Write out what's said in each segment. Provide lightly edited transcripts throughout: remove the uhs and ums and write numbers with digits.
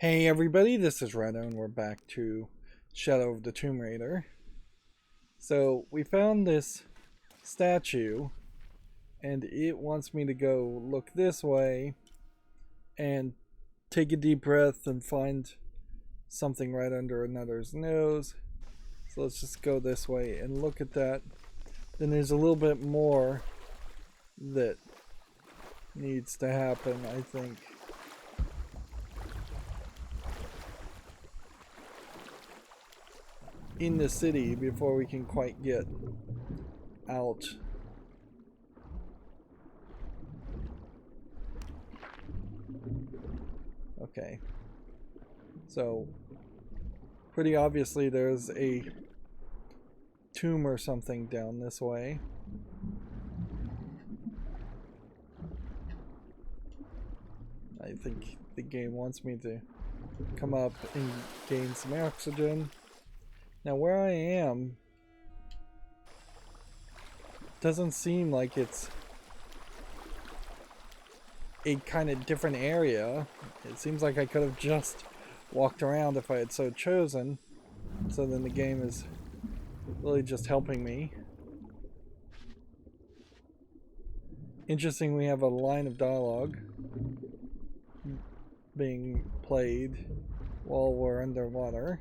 Hey everybody, this is Rydo and we're back to Shadow of the Tomb Raider. So we found this statue and it wants me to go look this way and take a deep breath and find something right under another's nose. So let's just go this way and look at that. Then there's a little bit more that needs to happen, I think. In the city before we can quite get out. Okay. So, pretty obviously there's a tomb or something down this way. I think the game wants me to come up and gain some oxygen. Now where I am doesn't seem like it's a kind of different area. It seems like I could have just walked around if I had so chosen. So then the game is really just helping me. Interesting, we have a line of dialogue being played while we're underwater.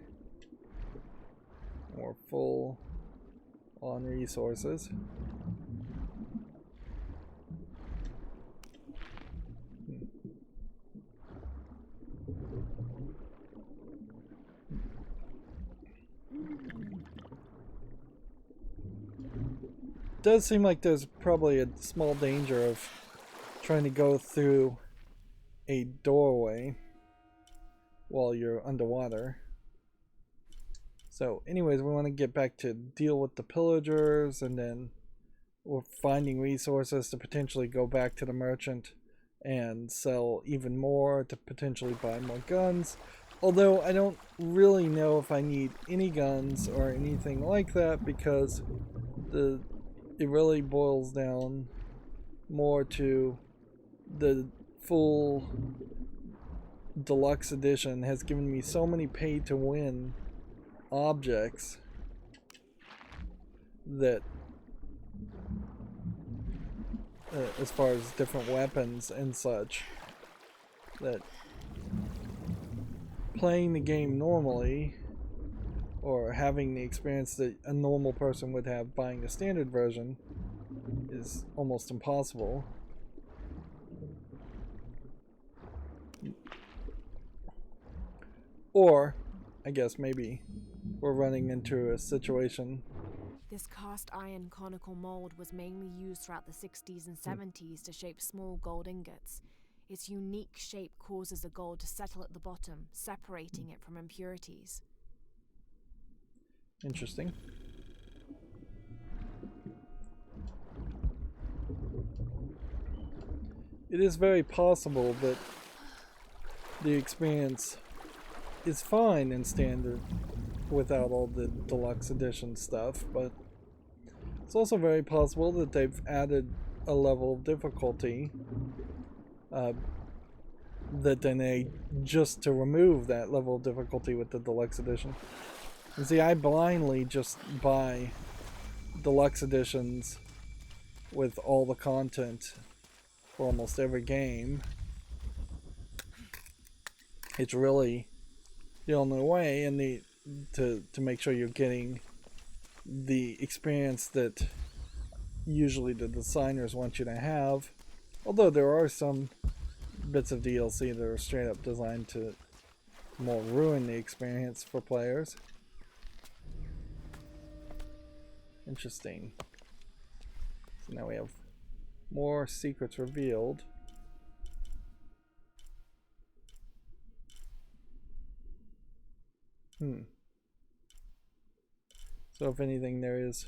We're full on resources. Does seem like there's probably a small danger of trying to go through a doorway while you're underwater. So anyways, we want to get back to deal with the pillagers, and then we're finding resources to potentially go back to the merchant and sell even more to potentially buy more guns. Although I don't really know if I need any guns or anything like that, because it really boils down more to the full deluxe edition has given me so many pay to win objects that as far as different weapons and such, that playing the game normally or having the experience that a normal person would have buying the standard version is almost impossible. Or I guess maybe we're running into a situation. This cast iron conical mold was mainly used throughout the 60s and 70s to shape small gold ingots. Its unique shape causes the gold to settle at the bottom, separating it from impurities. Interesting. It is very possible that the experience is fine in standard without all the deluxe edition stuff, but it's also very possible that they've added a level of difficulty that then they just to remove that level of difficulty with the deluxe edition. And see, I blindly just buy deluxe editions with all the content for almost every game. It's really the only way, and to make sure you're getting the experience that usually the designers want you to have. Although there are some bits of DLC that are straight up designed to more ruin the experience for players. Interesting. So now we have more secrets revealed. So if anything, there is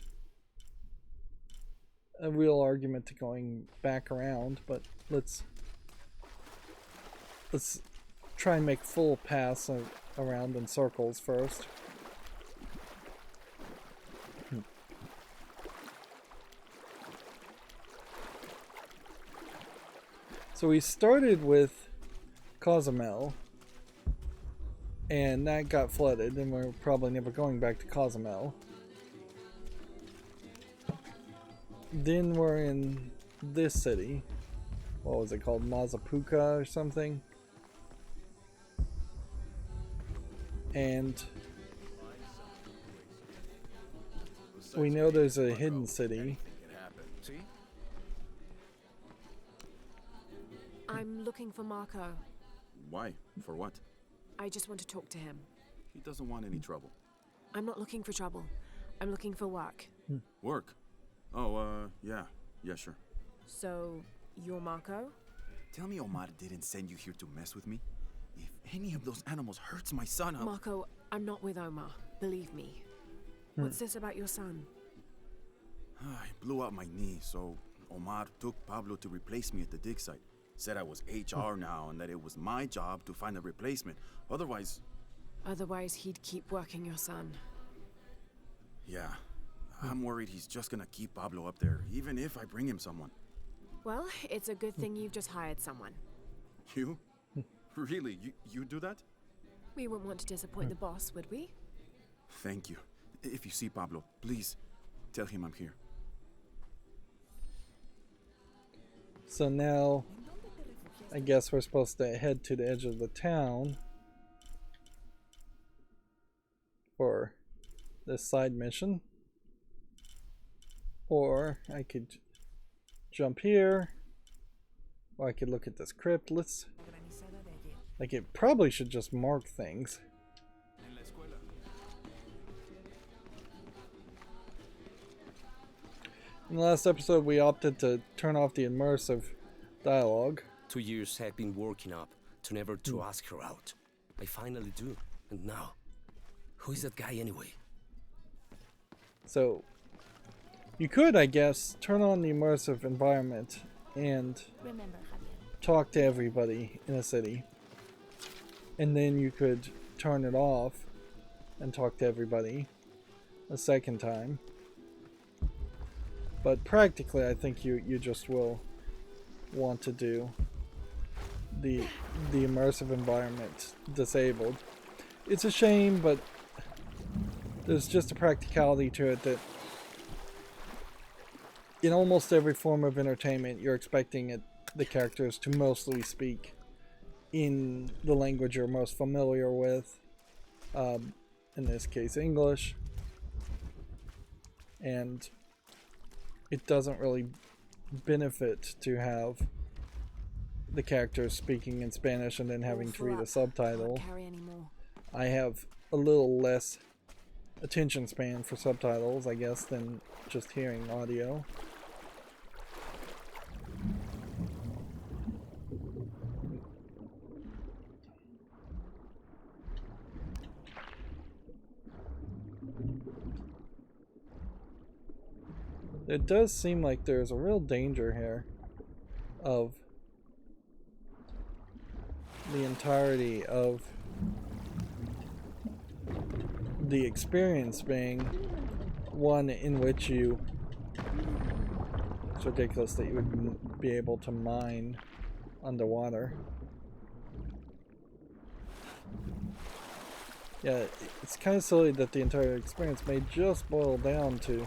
a real argument to going back around, but let's try and make full pass around in circles first. So we started with Cozumel, And that got flooded, and we're probably never going back to Cozumel. Then we're in this city. What was it called? Mazapuca or something? And we know there's a hidden city. I'm looking for Marco. Why? For what? I just want to talk to him. He doesn't want any trouble. I'm not looking for trouble. I'm looking for work. Work? Oh, yeah. Yeah, sure. So, you're Marco? Tell me Omar didn't send you here to mess with me? If any of those animals hurts my son, I'll... Marco, I'm not with Omar. Believe me. What's this about your son? I blew out my knee, so Omar took Pablo to replace me at the dig site. Said I was HR now and that it was my job to find a replacement. Otherwise... Otherwise, he'd keep working your son. Yeah. I'm worried he's just gonna keep Pablo up there, even if I bring him someone. Well, it's a good thing you've just hired someone. You? Really? You do that? We wouldn't want to disappoint the boss, would we? Thank you. If you see Pablo, please tell him I'm here. So now, I guess we're supposed to head to the edge of the town for this side mission. Or I could jump here, or I could look at this crypt. Let's... Like, it probably should just mark things. In the last episode, we opted to turn off the immersive dialogue. 2 years have been working up to never to ask her out. I finally do. And now, who is that guy anyway? So, you could, I guess, turn on the immersive environment and talk to everybody in a city. And then you could turn it off and talk to everybody a second time. But practically, I think you just will want to do the immersive environment disabled. It's a shame, but there's just a practicality to it that in almost every form of entertainment, you're expecting the characters to mostly speak in the language you're most familiar with, in this case English, and it doesn't really benefit to have the characters speaking in Spanish and then having to read a subtitle. I have a little less attention span for subtitles, I guess, than just hearing audio. It does seem like there's a real danger here of the entirety of the experience being one in which you... It's ridiculous that you would be able to mine underwater. Yeah, it's kind of silly that the entire experience may just boil down to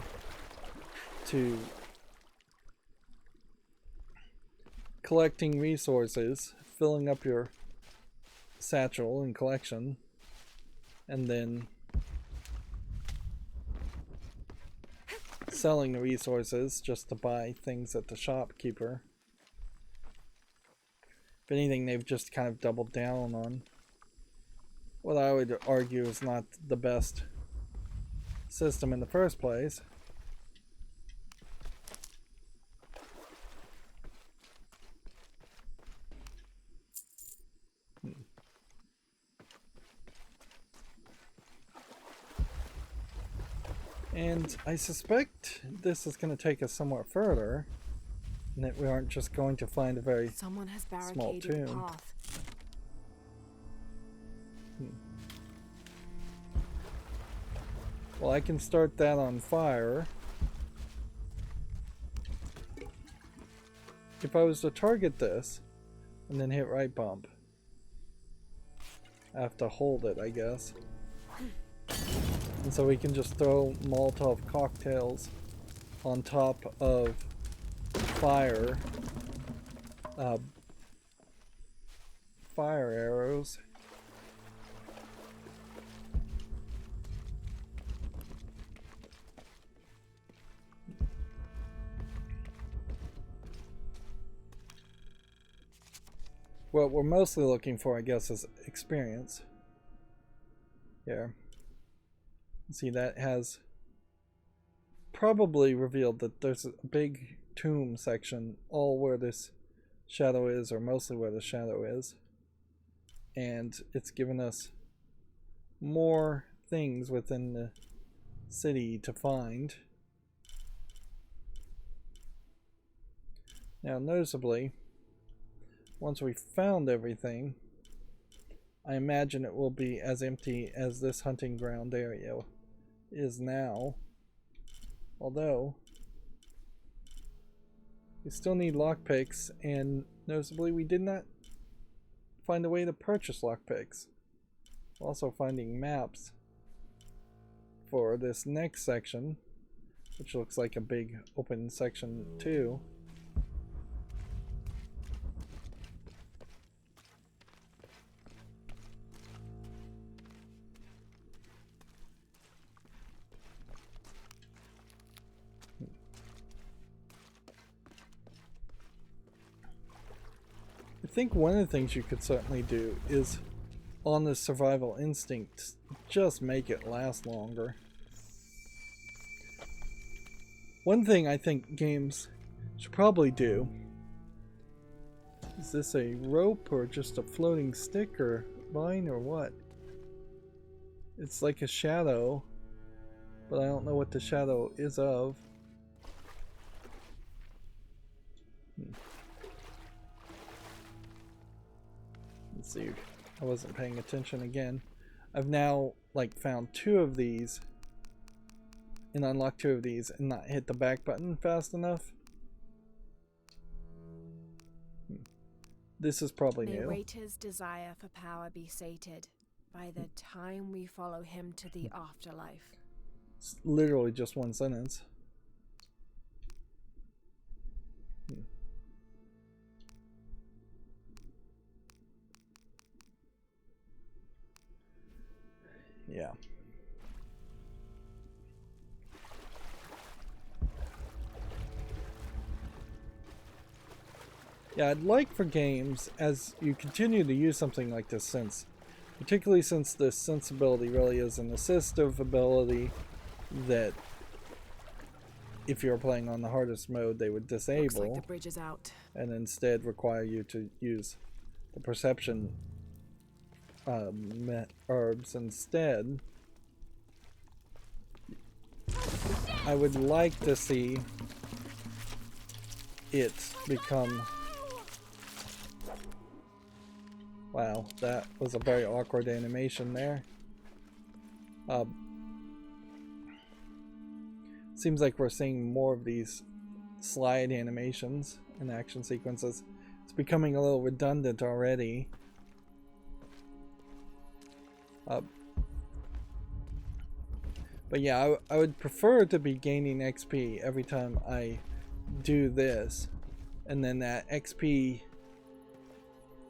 collecting resources, filling up your satchel and collection, and then selling the resources just to buy things at the shopkeeper. If anything, they've just kind of doubled down on what I would argue is not the best system in the first place. And I suspect this is going to take us somewhere further, and that we aren't just going to find a very Someone has small barricaded the tomb. path. Well, I can start that on fire. If I was to target this and then hit right bump, have to hold it, I guess. And so we can just throw Molotov cocktails on top of fire arrows. What we're mostly looking for, I guess, is experience. Here. See, that has probably revealed that there's a big tomb section all where this shadow is, or mostly where the shadow is. And it's given us more things within the city to find. Now, noticeably, once we've found everything, I imagine it will be as empty as this hunting ground area is now. Although, we still need lockpicks, and noticeably we did not find a way to purchase lockpicks. Also finding maps for this next section, which looks like a big open section too. I think one of the things you could certainly do is, on the survival instinct, just make it last longer. One thing I think games should probably do, is this a rope or just a floating stick or vine or what? It's like a shadow, but I don't know what the shadow is of. Let's see, I wasn't paying attention again. I've now found 2 of these and unlocked 2 of these and not hit the back button fast enough. This is probably May new. Waiter's desire for power be sated by the time we follow him to the afterlife. It's literally just one sentence. Yeah. Yeah, I'd like for games, as you continue to use something like this, particularly since this sensibility really is an assistive ability that if you're playing on the hardest mode they would disable. Looks like the bridge is out. And instead require you to use the perception herbs instead. I would like to see it become... Wow, that was a very awkward animation there. Seems like we're seeing more of these slide animations and action sequences. It's becoming a little redundant already. But yeah, I would prefer to be gaining XP every time I do this, and then that XP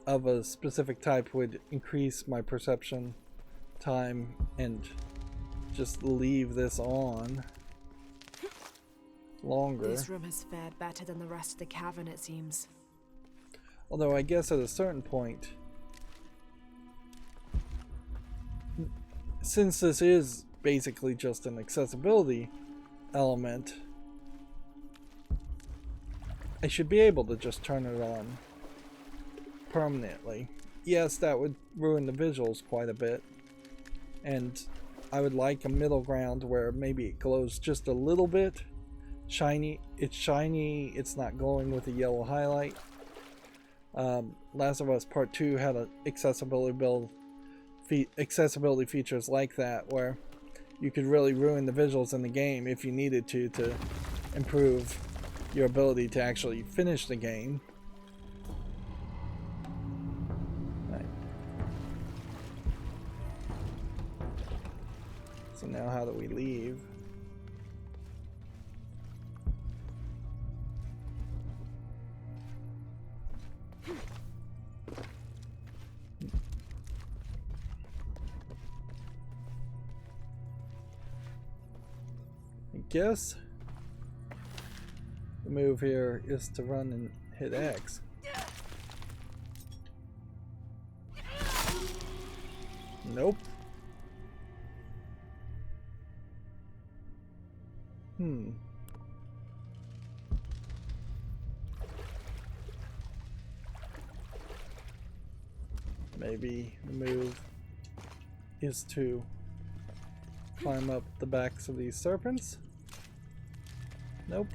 of a specific type would increase my perception time and just leave this on longer. This room has fared better than the rest of the cavern, it seems. Although I guess at a certain point, since this is basically just an accessibility element, I should be able to just turn it on permanently. Yes, that would ruin the visuals quite a bit, and I would like a middle ground where maybe it glows just a little bit. Shiny, it's not glowing with a yellow highlight. Last of Us Part 2 had an accessibility features like that, where you could really ruin the visuals in the game if you needed to improve your ability to actually finish the game. Right. So now how do we leave? I guess the move here is to run and hit X. Nope. Maybe the move is to climb up the backs of these serpents. Nope.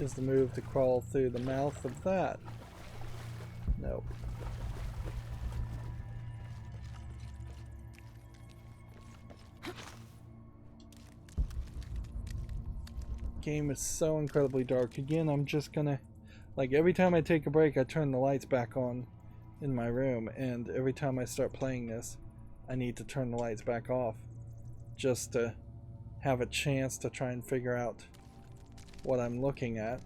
Is the move to crawl through the mouth of that? Nope. Game is so incredibly dark. Again, I'm just gonna, like, every time I take a break I turn the lights back on in my room, and every time I start playing this I need to turn the lights back off just to have a chance to try and figure out what I'm looking at.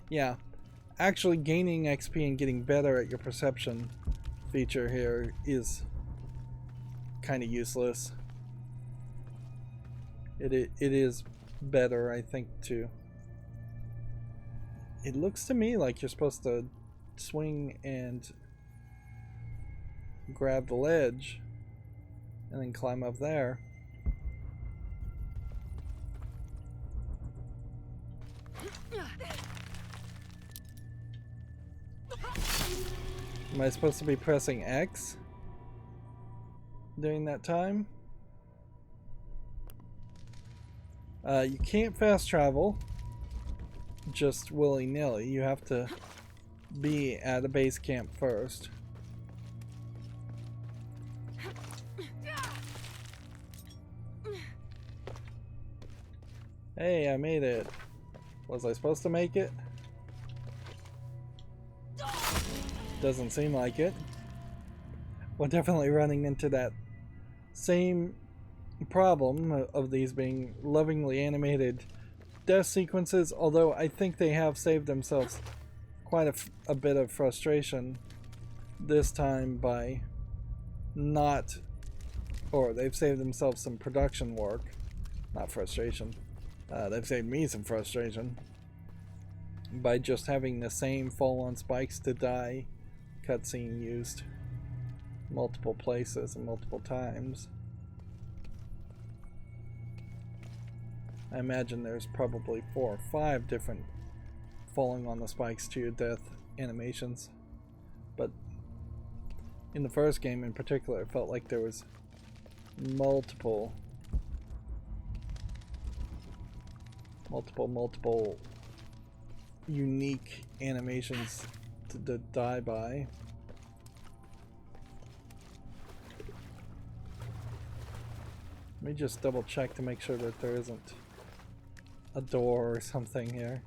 Yeah, actually gaining XP and getting better at your perception feature here is kind of useless. It is better, I think, to... It looks to me like you're supposed to swing and grab the ledge and then climb up there. Am I supposed to be pressing X during that time? You can't fast travel just willy-nilly. You have to be at a base camp first. Hey, I made it. Was I supposed to make it? Doesn't seem like it. We're definitely running into that same problem of these being lovingly animated death sequences, although I think they have saved themselves quite a bit of frustration this time by not, or they've saved themselves some production work, not frustration. They've saved me some frustration by just having the same fall on spikes to die cutscene used multiple places and multiple times. I imagine there's probably 4 or 5 different falling on the spikes to your death animations, but in the first game in particular it felt like there was multiple unique animations to die by. Let me just double check to make sure that there isn't a door or something here.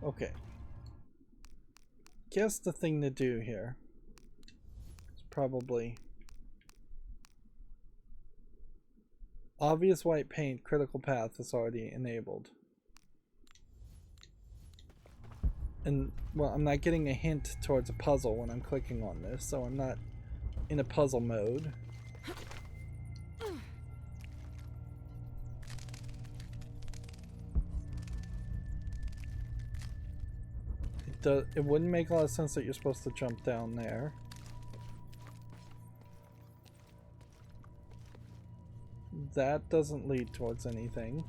Okay. Guess the thing to do here is probably obvious white paint, critical path is already enabled. And, well, I'm not getting a hint towards a puzzle when I'm clicking on this, so I'm not in a puzzle mode. It wouldn't make a lot of sense that you're supposed to jump down there. That doesn't lead towards anything.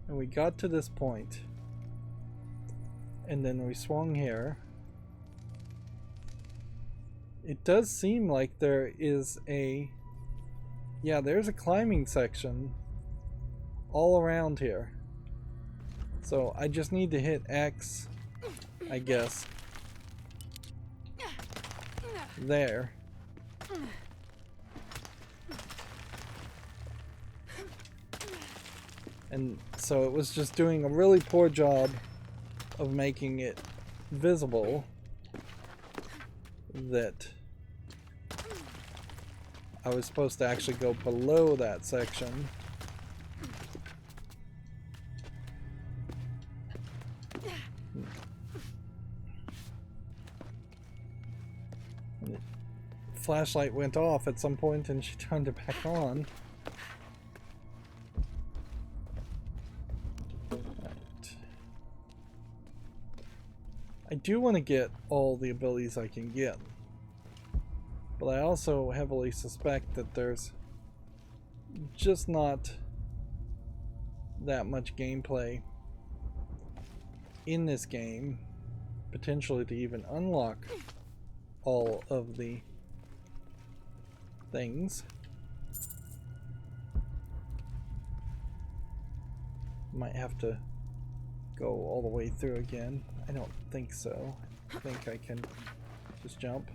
And we got to this point, and then we swung here. It does seem like there is a... Yeah, there's a climbing section all around here. So I just need to hit X I guess, there. And so it was just doing a really poor job of making it visible that I was supposed to actually go below that section. And the flashlight went off at some point and she turned it back on. I do want to get all the abilities I can get, but I also heavily suspect that there's just not that much gameplay in this game, potentially to even unlock all of the things. Might have to go all the way through again. I don't think so. I think I can just jump.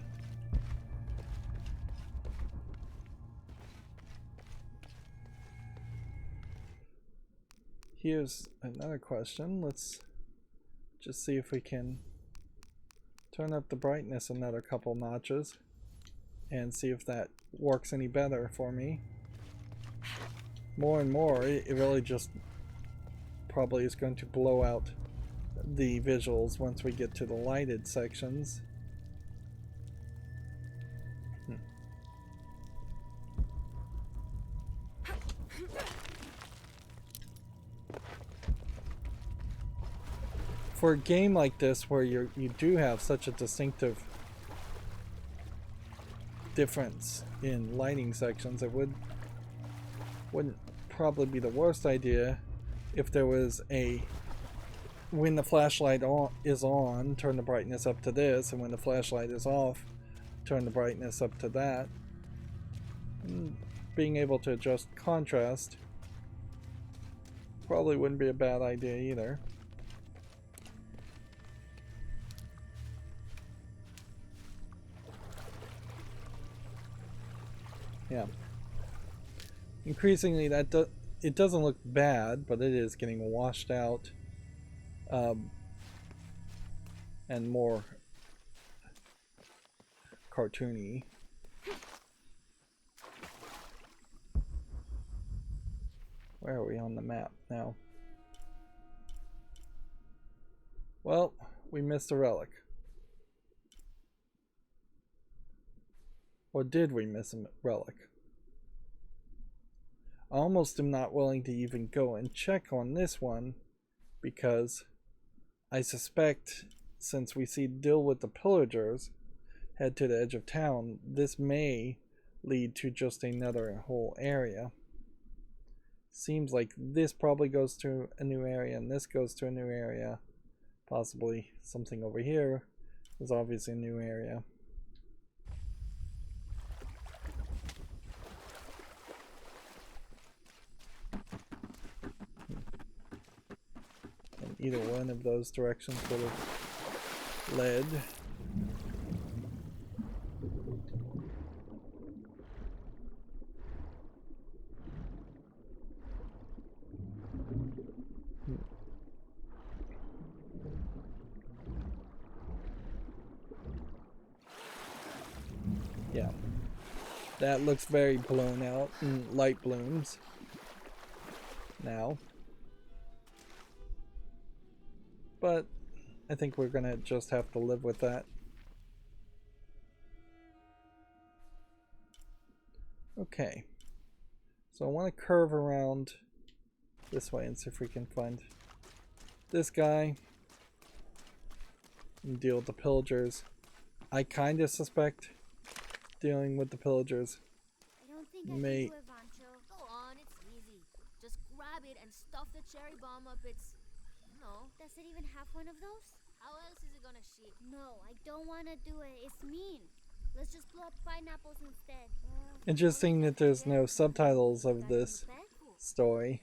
Here's another question. Let's just see if we can turn up the brightness another couple notches and see if that works any better for me. More and more, it really just probably is going to blow out the visuals once we get to the lighted sections. For a game like this where you do have such a distinctive difference in lighting sections, it wouldn't probably be the worst idea if there was a, when the flashlight is on, turn the brightness up to this, and when the flashlight is off, turn the brightness up to that. And being able to adjust contrast probably wouldn't be a bad idea either. Yeah. Increasingly, it doesn't look bad, but it is getting washed out and more cartoony. Where are we on the map now? Well, we missed a relic. Or did we miss a relic? I almost am not willing to even go and check on this one, because I suspect, since we see deal with the pillagers, head to the edge of town, this may lead to just another whole area. Seems like this probably goes to a new area, and this goes to a new area. Possibly something over here is obviously a new area. And either one of those directions would have led. Yeah, that looks very blown out in light blooms now, but I think we're gonna just have to live with that. Okay, so I want to curve around this way and see if we can find this guy and deal with the pillagers. I kind of suspect dealing with the pillagers I don't think may... I can do it, Vancho. Go on, it's easy. Just grab it and stuff the cherry bomb up its... No. Does it even have one of those? How else is it gonna shit? No, I don't want to do it. It's mean. Let's just blow up pineapples instead. Interesting that there's no subtitles of this story.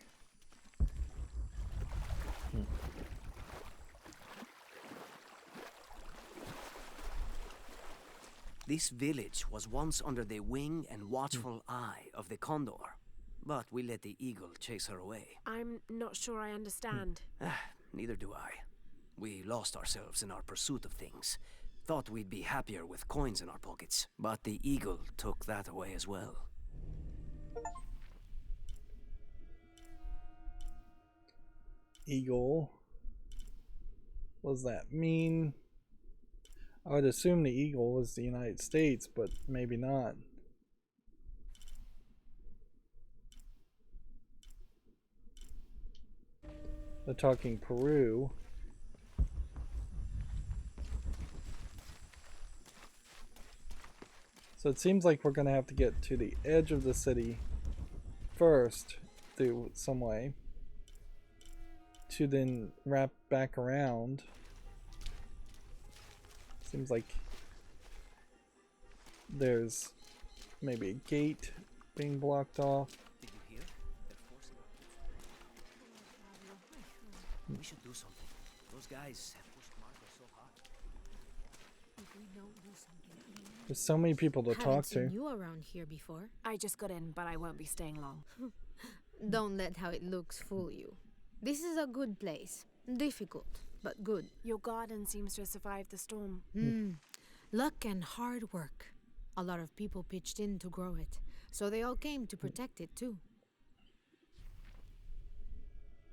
This village was once under the wing and watchful eye of the condor, but we let the eagle chase her away. I'm not sure I understand. Neither do I. We lost ourselves in our pursuit of things. Thought we'd be happier with coins in our pockets, but the eagle took that away as well. Eagle. What does that mean? I would assume the eagle is the United States, but maybe not. They're talking Peru. So it seems like we're going to have to get to the edge of the city first through some way to then wrap back around. Seems like there's maybe a gate being blocked off. Did you hear? They're forcing our kids. We should do something. Those guys have pushed Marco so hard. If we don't do something, There's so many people to talk to. Haven't seen you around here before. I just got in, but I won't be staying long. Don't let how it looks fool you. This is a good place. Difficult, but good. Your garden seems to have survived the storm. Luck and hard work. A lot of people pitched in to grow it, so they all came to protect it too.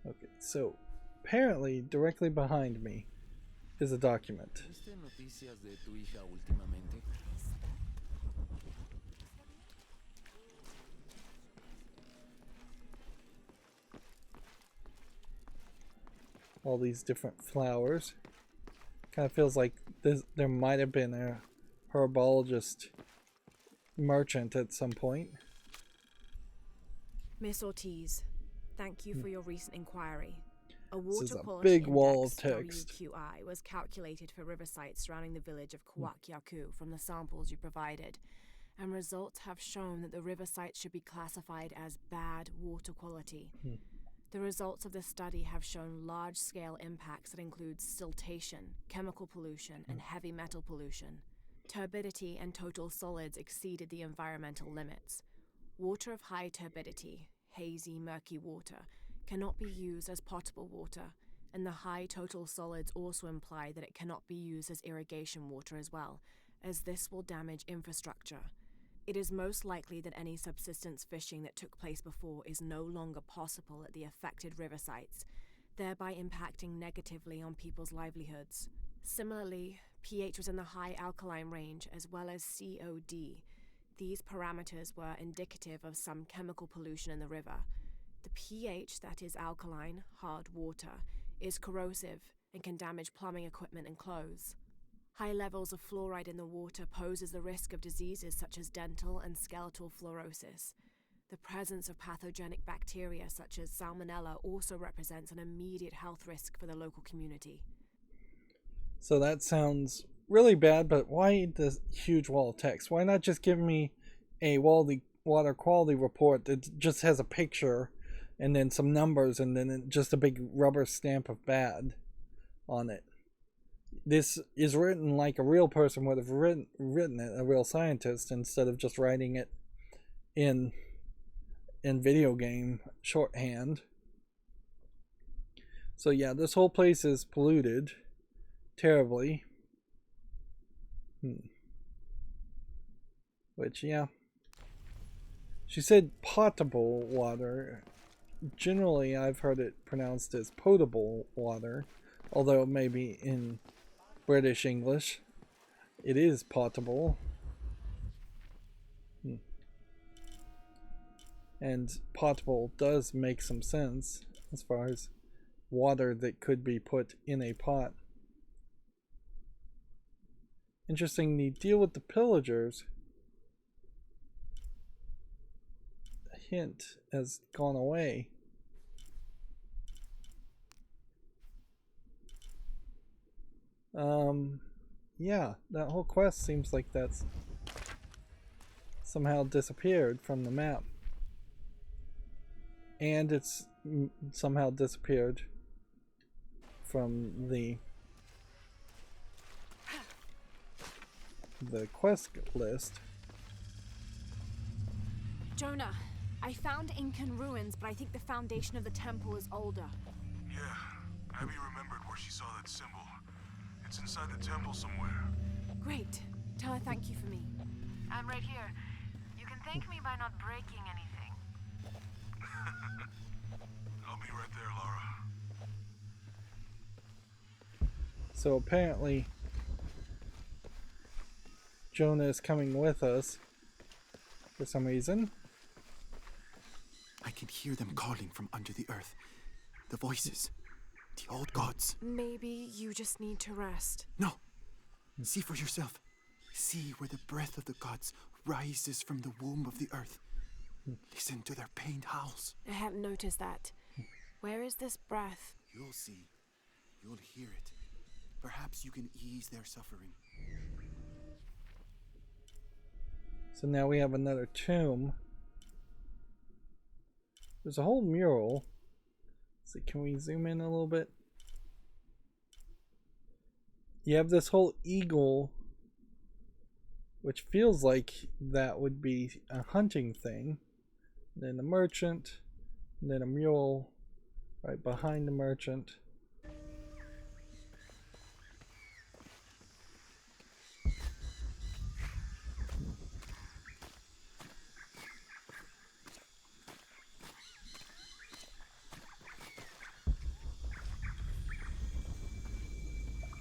Okay, so apparently directly behind me is a document. ¿Viste noticias de tu hija últimamente? All these different flowers. Kind of feels like there might have been a herbologist merchant at some point. Miss Ortiz, thank you for your recent inquiry. A This is water a quality big wall of index, text. WQI, was calculated for river sites surrounding the village of Kwakyaku from the samples you provided, and results have shown that the river sites should be classified as bad water quality. The results of the study have shown large-scale impacts that include siltation, chemical pollution, and heavy metal pollution. Turbidity and total solids exceeded the environmental limits. Water of high turbidity, hazy, murky water, cannot be used as potable water, and the high total solids also imply that it cannot be used as irrigation water as well, as this will damage infrastructure. It is most likely that any subsistence fishing that took place before is no longer possible at the affected river sites, thereby impacting negatively on people's livelihoods. Similarly, pH was in the high alkaline range as well as COD. These parameters were indicative of some chemical pollution in the river. The pH, that is alkaline, hard water, is corrosive and can damage plumbing equipment and clothes. High levels of fluoride in the water poses the risk of diseases such as dental and skeletal fluorosis. The presence of pathogenic bacteria such as salmonella also represents an immediate health risk for the local community. So that sounds really bad, but why this huge wall of text? Why not just give me a water quality report that just has a picture and then some numbers and then just a big rubber stamp of bad on it? This is written like a real person would have written it, a real scientist, instead of just writing it in video game shorthand. So yeah, this whole place is polluted terribly. Which, yeah. She said potable water. Generally, I've heard it pronounced as potable water, although maybe in British English it is potable. And potable does make some sense as far as water that could be put in a pot. Interesting, the deal with the pillagers hint has gone away. Yeah, that whole quest seems like that's somehow disappeared from the map. And it's somehow disappeared from the the quest list. Jonah, I found Incan ruins, but I think the foundation of the temple is older. Yeah, Abby remembered where she saw that symbol. It's inside the temple somewhere. Great. Tell her thank you for me. I'm right here. You can thank me by not breaking anything. I'll be right there, Lara. So apparently Jonah is coming with us for some reason. I can hear them calling from under the earth. The voices. The old gods. Maybe you just need to rest. No. See for yourself. See where the breath of the gods rises from the womb of the earth. Listen to their pained howls. I hadn't noticed that. Where is this breath? You'll see. You'll hear it. Perhaps you can ease their suffering. So now we have another tomb. There's a whole mural. So can we zoom in a little bit? You have this whole eagle, which feels like that would be a hunting thing. Then a merchant, and then a mule right behind the merchant.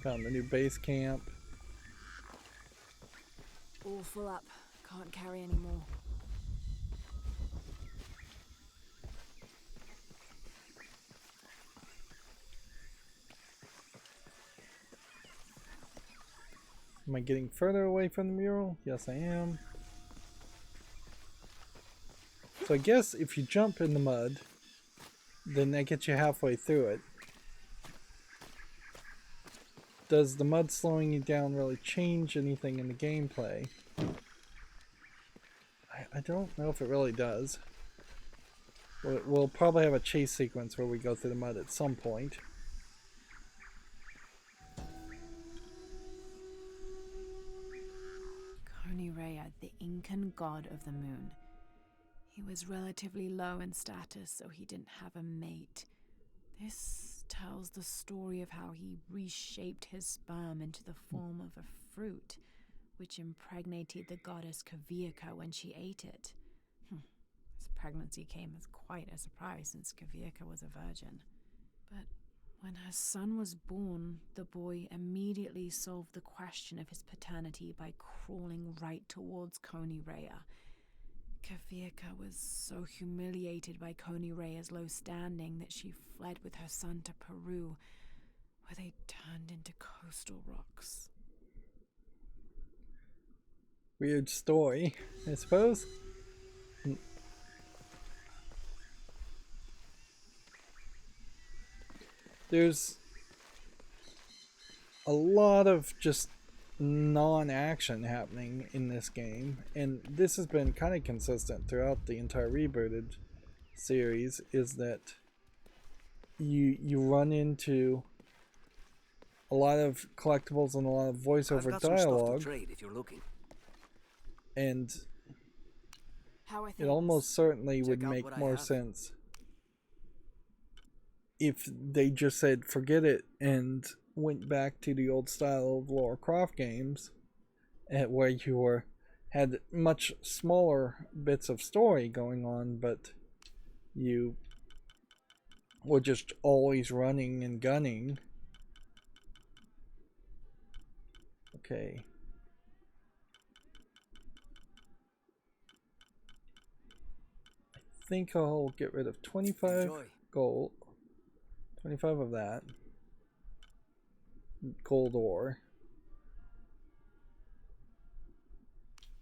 Found the new base camp. All full up. Can't carry any more. Am I getting further away from the mural? Yes, I am. So I guess if you jump in the mud, then that gets you halfway through it. Does the mud slowing you down really change anything in the gameplay? I don't know if it really does. We'll probably have a chase sequence where we go through the mud at some point. Rea, the Incan god of the moon. He was relatively low in status, so he didn't have a mate. This tells the story of how he reshaped his sperm into the form of a fruit, which impregnated the goddess Kavika when she ate it. His pregnancy came as quite a surprise since Kavika was a virgin. But when her son was born, the boy immediately solved the question of his paternity by crawling right towards Rea. Kavika was so humiliated by Rea's low standing that she fled with her son to Peru, where they turned into coastal rocks. Weird story, I suppose. There's a lot of just non-action happening in this game, and this has been kind of consistent throughout the entire rebooted series, is that you run into a lot of collectibles and a lot of voiceover dialogue, if you're looking. and How are it things? almost certainly would Check out make what I more have. sense if they just said forget it and went back to the old style of Lara Croft games, where you had much smaller bits of story going on, but you were just always running and gunning. Okay. I think I'll get rid of 25 Enjoy. gold. 25 of that. Gold ore.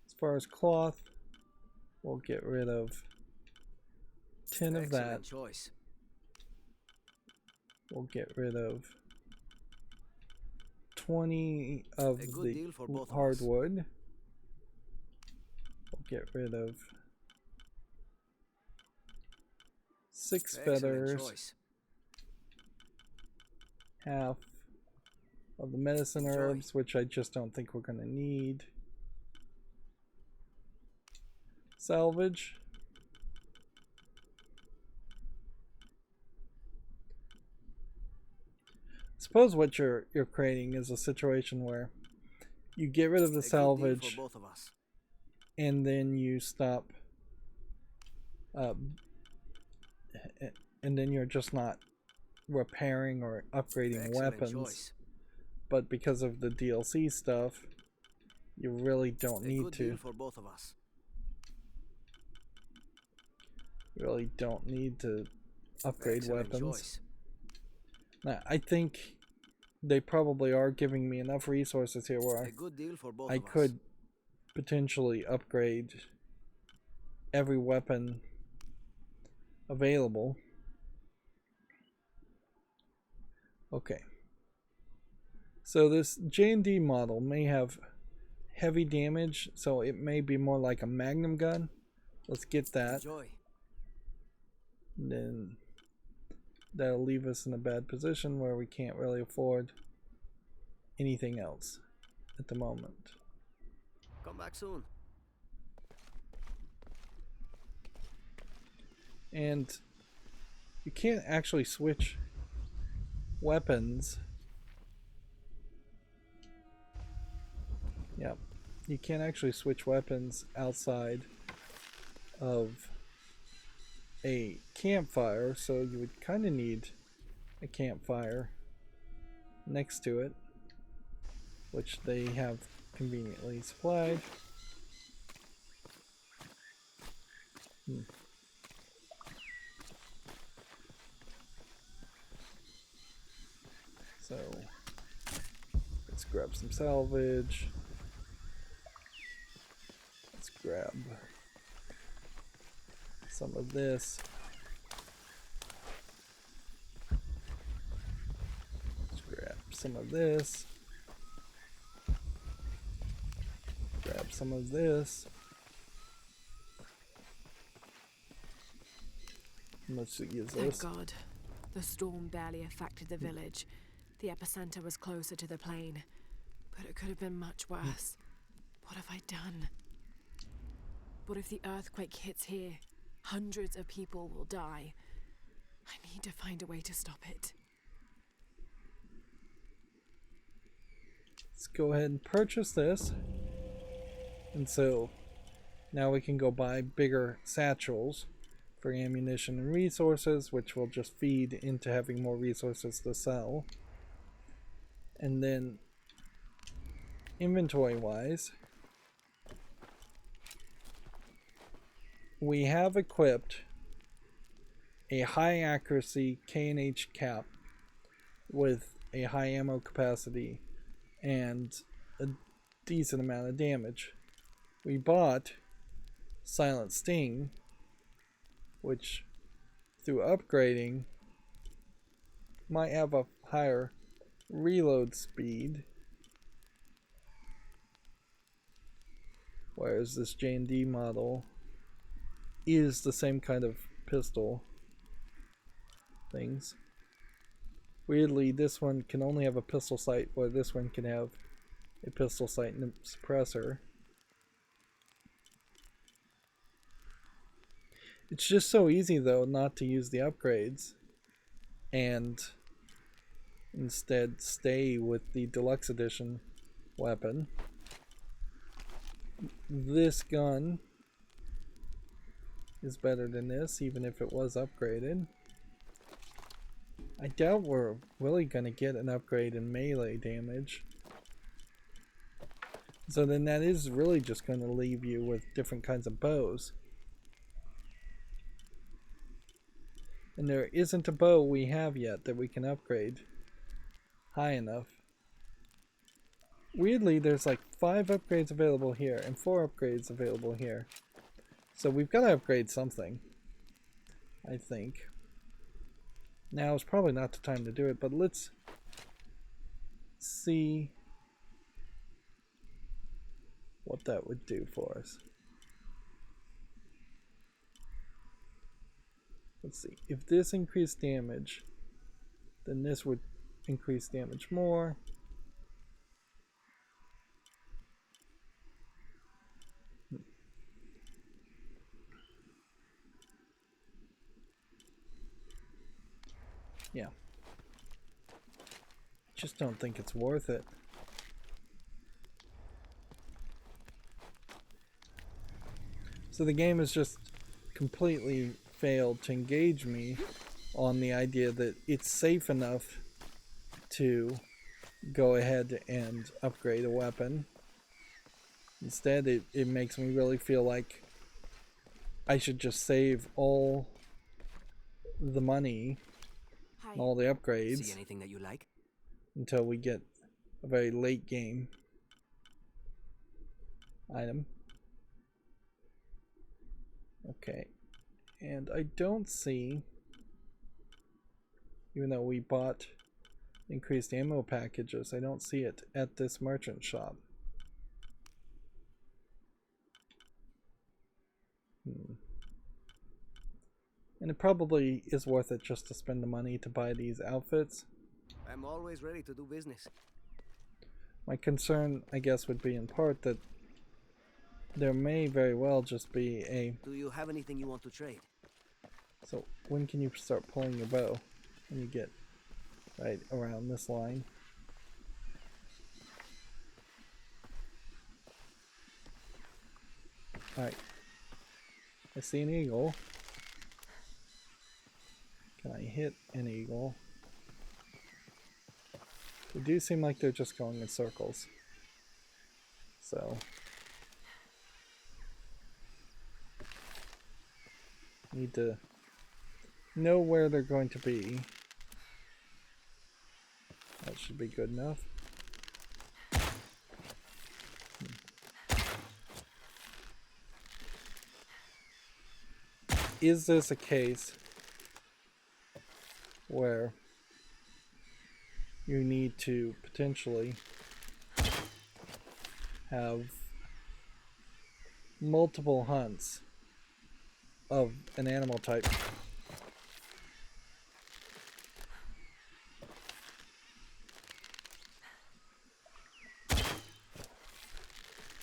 As far as cloth, we'll get rid of 10 of that. Excellent choice. We'll get rid of 20 of A good the deal for both of us. hardwood. We'll get rid of 6 Excellent feathers. choice. Half of the medicine Enjoy. herbs, which I just don't think we're going to need. salvage. Suppose what you're creating is a situation where you get rid of the salvage for both of us. and then you stop and then you're just not repairing or upgrading Excellent weapons. choice. But because of the DLC stuff, you really don't A need good to. deal for both of us. You really don't need to upgrade Excellent weapons. choice. Now, I think they probably are giving me enough resources here where A good deal for both I of us. could potentially upgrade every weapon available. Okay. So this J&D model may have heavy damage, so it may be more like a magnum gun. Let's get that. Enjoy. And then that'll leave us in a bad position where we can't really afford anything else at the moment. Come back soon. And you can't actually switch weapons. Yep. You can't actually switch weapons outside of a campfire, so you would kind of need a campfire next to it, which they have conveniently supplied. So let's grab some salvage. Let's grab some of this. Let's grab some of this. Grab some of this. Let's use Thank this. God. The storm barely affected the village. The epicenter was closer to the plain. But it could have been much worse. What have I done? What if the earthquake hits here? Hundreds of people will die. I need to find a way to stop it. Let's go ahead and purchase this. And so now we can go buy bigger satchels for ammunition and resources, which will just feed into having more resources to sell. And then inventory wise, we have equipped a high accuracy K&H cap with a high ammo capacity and a decent amount of damage. We bought Silent Sting, which through upgrading might have a higher reload speed, whereas this J&D model is the same kind of pistol things. Weirdly, this one can only have a pistol sight, where this one can have a pistol sight and a suppressor. It's just so easy though not to use the upgrades and instead stay with the deluxe edition weapon. This gun is better than this, even if it was upgraded. I doubt we're really gonna get an upgrade in melee damage. So then that is really just gonna leave you with different kinds of bows. And there isn't a bow we have yet that we can upgrade high enough. Weirdly, there's like 5 upgrades available here and 4 upgrades available here. So we've got to upgrade something, I think. Now is probably not the time to do it, but let's see what that would do for us. Let's see, if this increased damage, then this would increase damage more. Yeah. Just don't think it's worth it. So the game has just completely failed to engage me on the idea that it's safe enough to go ahead and upgrade a weapon. Instead, it makes me really feel like I should just save all the money, and all the See upgrades, anything that you like? until we get a very late game item. Okay, and I don't see, even though we bought increased ammo packages, I don't see it at this merchant shop. And it probably is worth it just to spend the money to buy these outfits. I'm always ready to do business. My concern, I guess, would be in part that there may very well just be a... Do you have anything you want to trade? So when can you start pulling your bow? When you get right around this line. Alright. I see an eagle. Can I hit an eagle? They do seem like they're just going in circles. So need to know where they're going to be. That should be good enough. Is this a case where you need to potentially have multiple hunts of an animal type?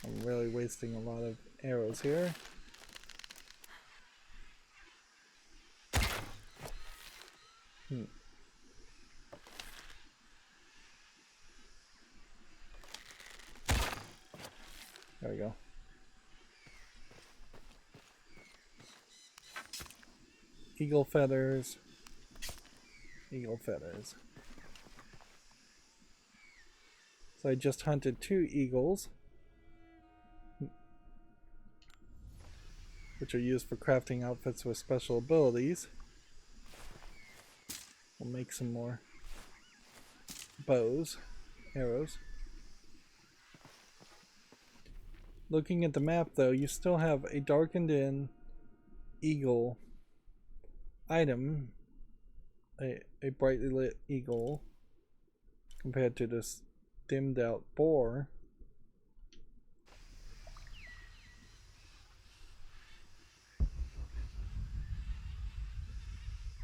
I'm really wasting a lot of arrows here. There we go. Eagle feathers. Eagle feathers. So I just hunted 2 eagles, which are used for crafting outfits with special abilities. We'll make some more bows, arrows. Looking at the map though, you still have a darkened in eagle item, a brightly lit eagle, compared to this dimmed out boar.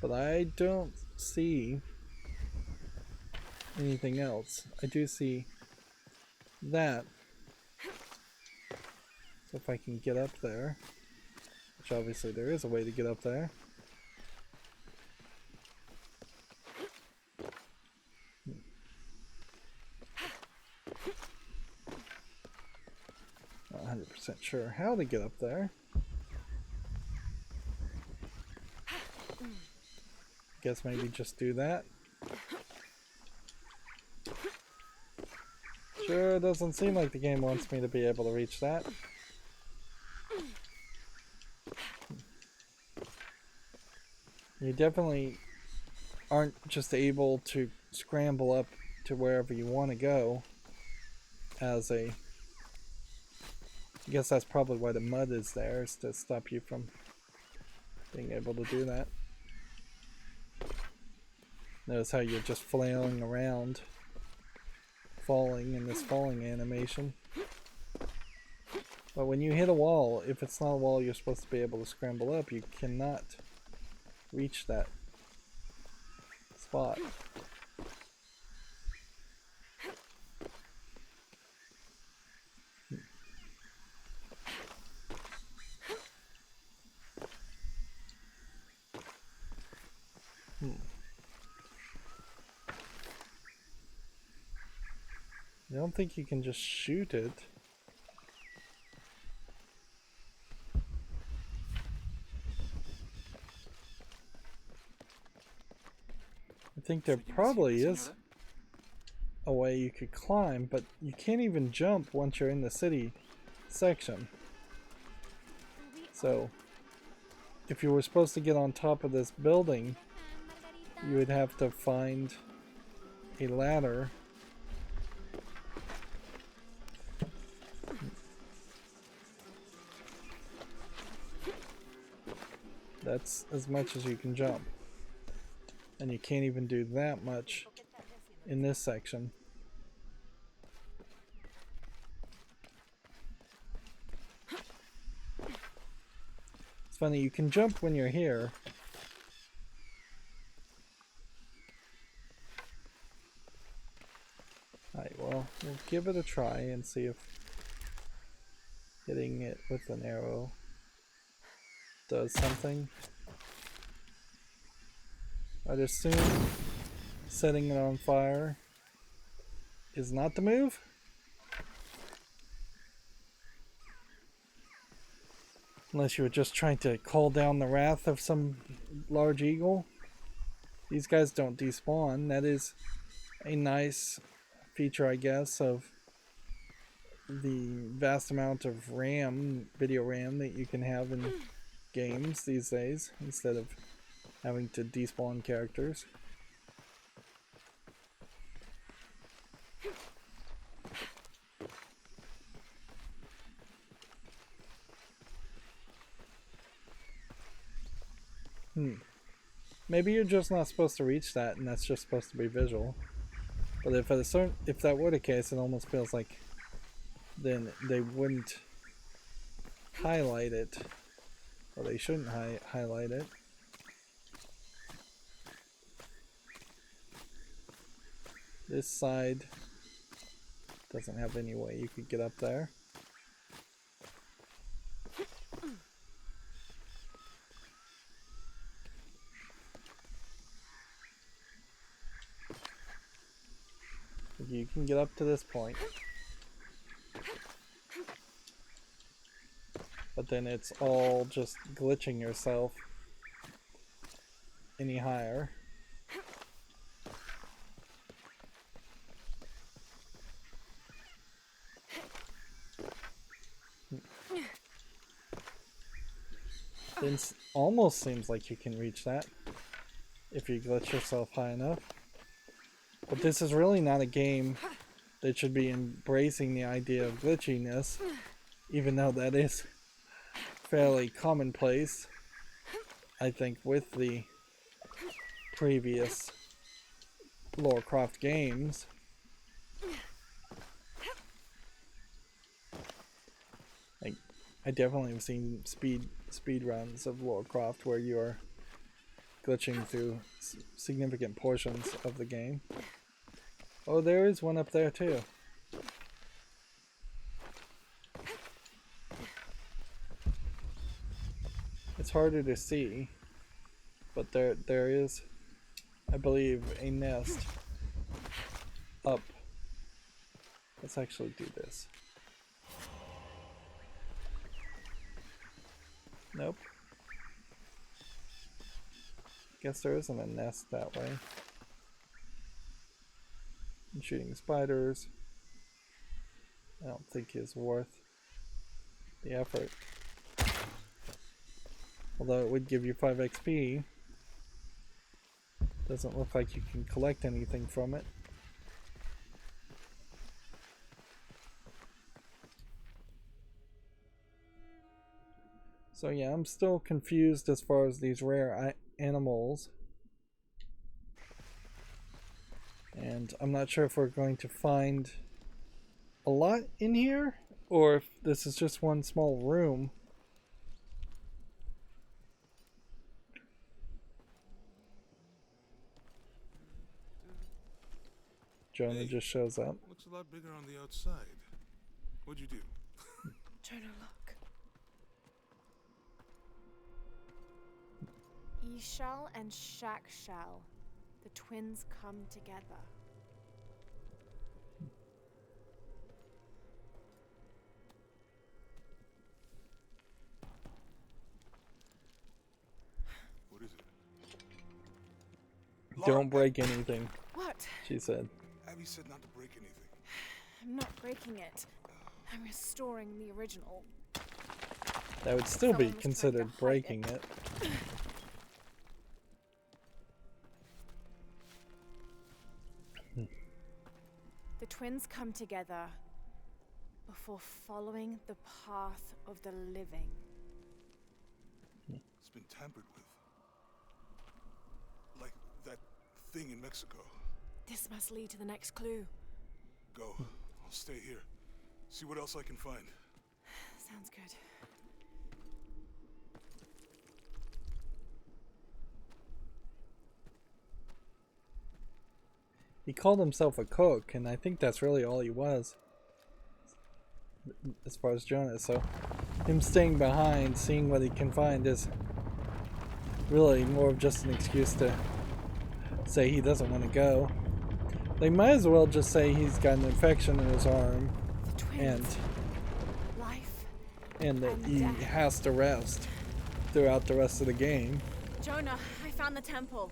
But I don't see anything else. I do see that. So if I can get up there, which obviously there is a way to get up there. 100% sure how to get up there. Guess maybe just do that. Sure doesn't seem like the game wants me to be able to reach that. You definitely aren't just able to scramble up to wherever you want to go as a... I guess that's probably why the mud is there, is to stop you from being able to do that. Notice how you're just flailing around, falling in this falling animation. But when you hit a wall, if it's not a wall you're supposed to be able to scramble up, you cannot reach that spot. I don't think you can just shoot it. I think there probably is a way you could climb, but you can't even jump once you're in the city section. So, if you were supposed to get on top of this building, you would have to find a ladder. That's as much as you can jump. And you can't even do that much in this section. It's funny, you can jump when you're here. Alright, well, we'll give it a try and see if hitting it with an arrow does something. I'd assume setting it on fire is not the move. Unless you were just trying to call down the wrath of some large eagle. These guys don't despawn. That is a nice feature, I guess, of the vast amount of RAM, video RAM, that you can have in games these days, instead of having to despawn characters. Maybe you're just not supposed to reach that, and that's just supposed to be visual. But if that were the case, it almost feels like then they wouldn't highlight it, or they shouldn't highlight it. This side doesn't have any way you could get up there. You can get up to this point, but then it's all just glitching yourself any higher. It almost seems like you can reach that if you glitch yourself high enough. But this is really not a game that should be embracing the idea of glitchiness, even though that is fairly commonplace, I think, with the previous Lara Croft games. I definitely have seen speed runs of Lara Croft where you are glitching through significant portions of the game. Oh, there is one up there too. It's harder to see, but there is, I believe, a nest up. Let's actually do this. Nope. Guess there isn't a nest that way. And shooting spiders, I don't think is worth the effort. Although it would give you 5 XP. Doesn't look like you can collect anything from it. So yeah, I'm still confused as far as these rare animals. And I'm not sure if we're going to find a lot in here, or if this is just one small room. Jonah just shows up. Looks a lot bigger on the outside. What'd you do? Jonah, look. E-shell and Shack shell. The twins come together. Don't break anything, What? she said. Abby said not to break anything. I'm not breaking it. I'm restoring the original. That would still be Someone was trying to considered hide breaking it. The twins come together before following the path of the living. It's been tampered with. Like that thing in Mexico. This must lead to the next clue. Go. I'll stay here. See what else I can find. Sounds good. He called himself a cook, and I think that's really all he was, as far as Jonas. So him staying behind, seeing what he can find, is really more of just an excuse to say he doesn't want to go. They might as well just say he's got an infection in his arm, The twins. Life and that and he death. has to rest throughout the rest of the game. Jonah, I found the temple.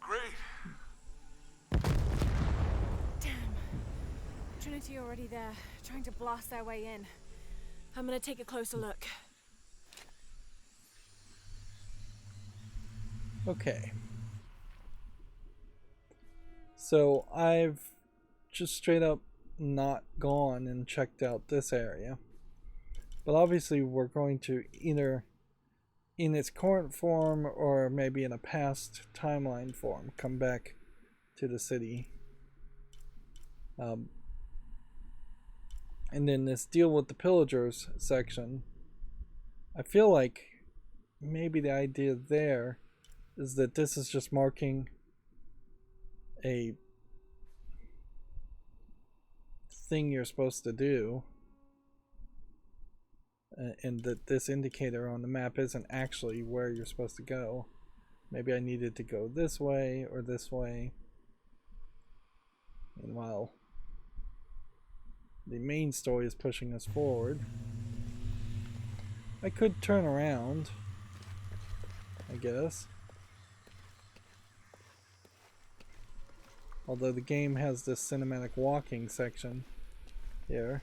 Great. Damn. Trinity already there, trying to blast their way in. I'm gonna take a closer look. Okay. So I've just straight up not gone and checked out this area. But obviously we're going to either in its current form or maybe in a past timeline form come back to the city. And then this deal with the pillagers section. I feel like maybe the idea there is that this is just marking a thing you're supposed to do, and that this indicator on the map isn't actually where you're supposed to go. Maybe I needed to go this way or this way. And while the main story is pushing us forward, I could turn around, I guess. Although the game has this cinematic walking section here.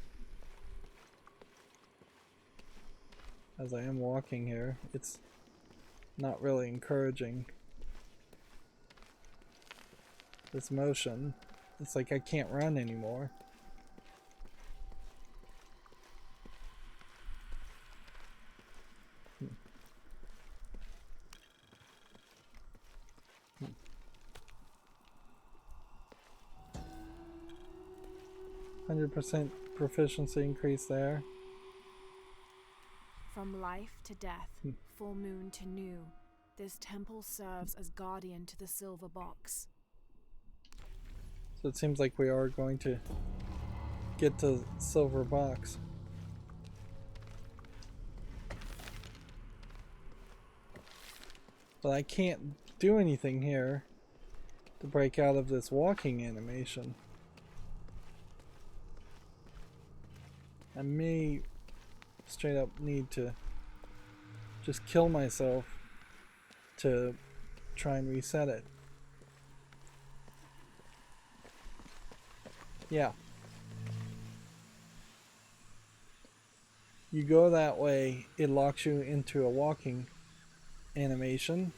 As I am walking here, it's not really encouraging this motion. It's like I can't run anymore. Hmm. 100% proficiency increase there. From life to death, full moon to new, this temple serves as guardian to the silver box. So it seems like we are going to get to silver box. But I can't do anything here to break out of this walking animation. I may straight up need to just kill myself to try and reset it. Yeah. You go that way, it locks you into a walking animation.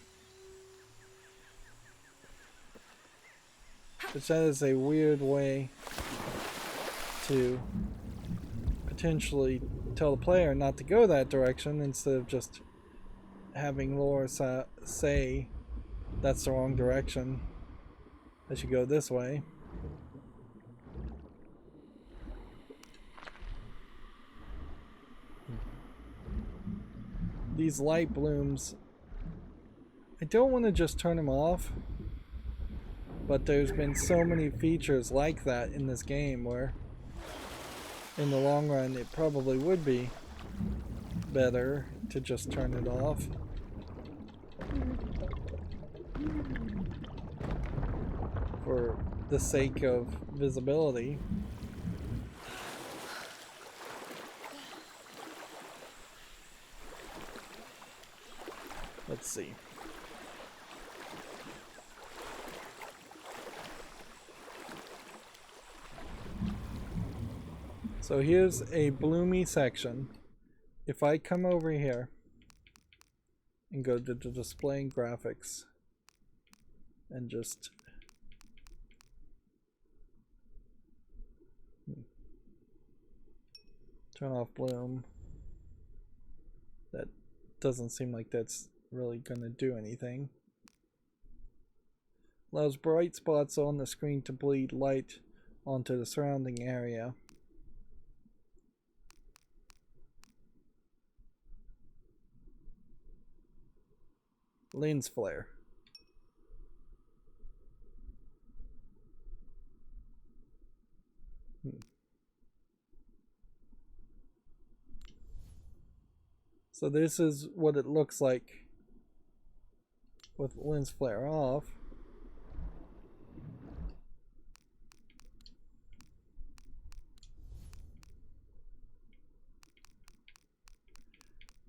Which that is a weird way to potentially tell the player not to go that direction instead of just having Lara say that's the wrong direction. I should go this way. These light blooms, I don't want to just turn them off, but there's been so many features like that in this game where in the long run it probably would be better to just turn it off. For the sake of visibility. Let's see. So here's a bloomy section. If I come over here and go to the display and graphics and just turn off bloom, that doesn't seem like that's really going to do anything. Allows bright spots on the screen to bleed light onto the surrounding area. Lens flare. So this is what it looks like with lens flare off.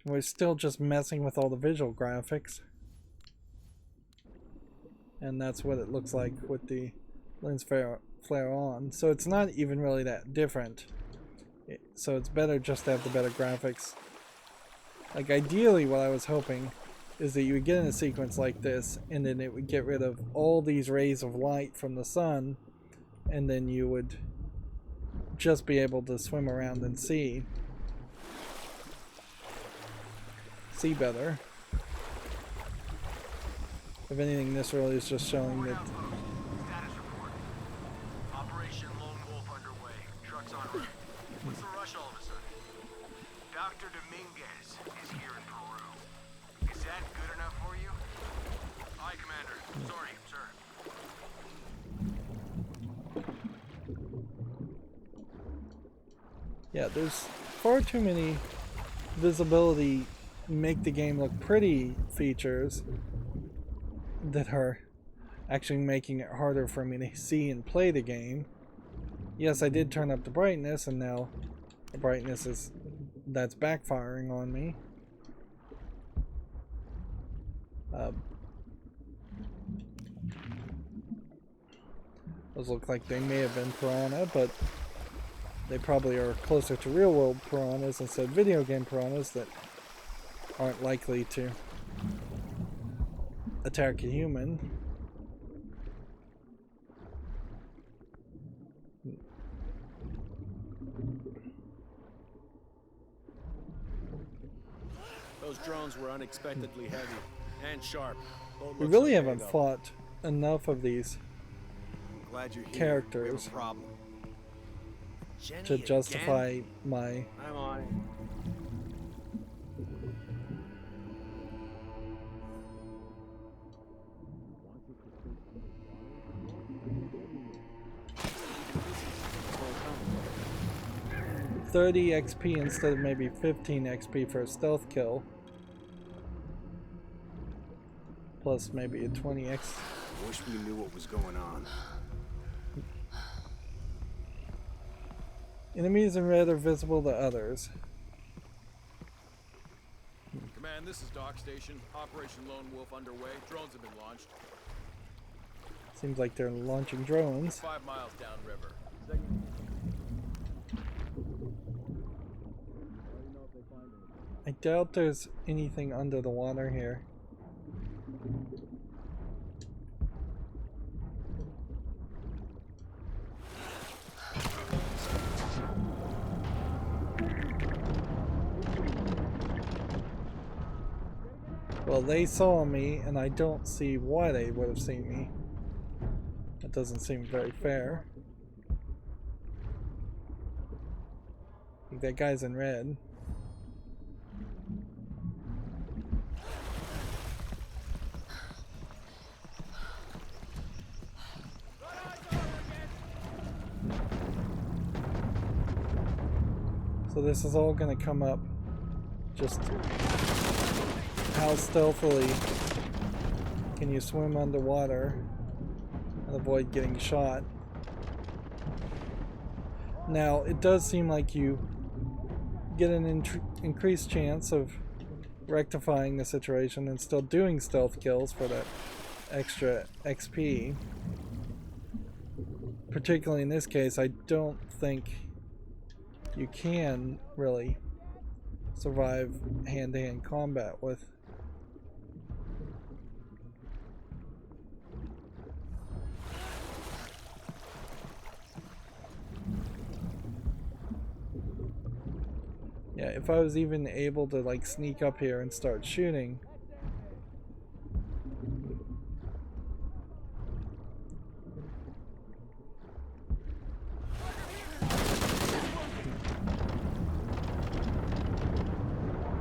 We're still just messing with all the visual graphics. And that's what it looks like with the lens flare on. So it's not even really that different. So it's better just to have the better graphics. Like ideally what I was hoping is that you would get in a sequence like this and then it would get rid of all these rays of light from the sun and then you would just be able to swim around and see better. If anything, this really is just showing that. Status report. Operation Lone Wolf underway. Trucks en route. What's the rush all of a sudden? Dr. Dominguez is here in Peru. Is that good enough for you? Aye, Commander. Sorry, sir. Yeah, there's far too many visibility make the game look pretty features that are actually making it harder for me to see and play the game. Yes, I did turn up the brightness and now the brightness that's backfiring on me. Those look like they may have been piranha, but they probably are closer to real world piranhas instead of video game piranhas that aren't likely to attack a human. Those drones were unexpectedly heavy and sharp. We really haven't fought enough of these Glad you're here. characters We have a problem. to justify my I'm on it. $30 XP instead of maybe 15 XP for a stealth kill. Plus maybe a 20x. Wish we knew what was going on. Enemies in red are visible to others. Command, this is Dock Station. Operation Lone Wolf underway. Drones have been launched. Seems like they're launching drones. 5 miles downriver. I doubt there's anything under the water here. Well, they saw me, and I don't see why they would have seen me. That doesn't seem very fair. I think that guy's in red. So this is all going to come up. Just how stealthily can you swim underwater and avoid getting shot? Now, it does seem like you get an increased chance of rectifying the situation and still doing stealth kills for that extra XP. Particularly in this case, I don't think you can really survive hand-to-hand combat with. Yeah, if I was even able to like sneak up here and start shooting.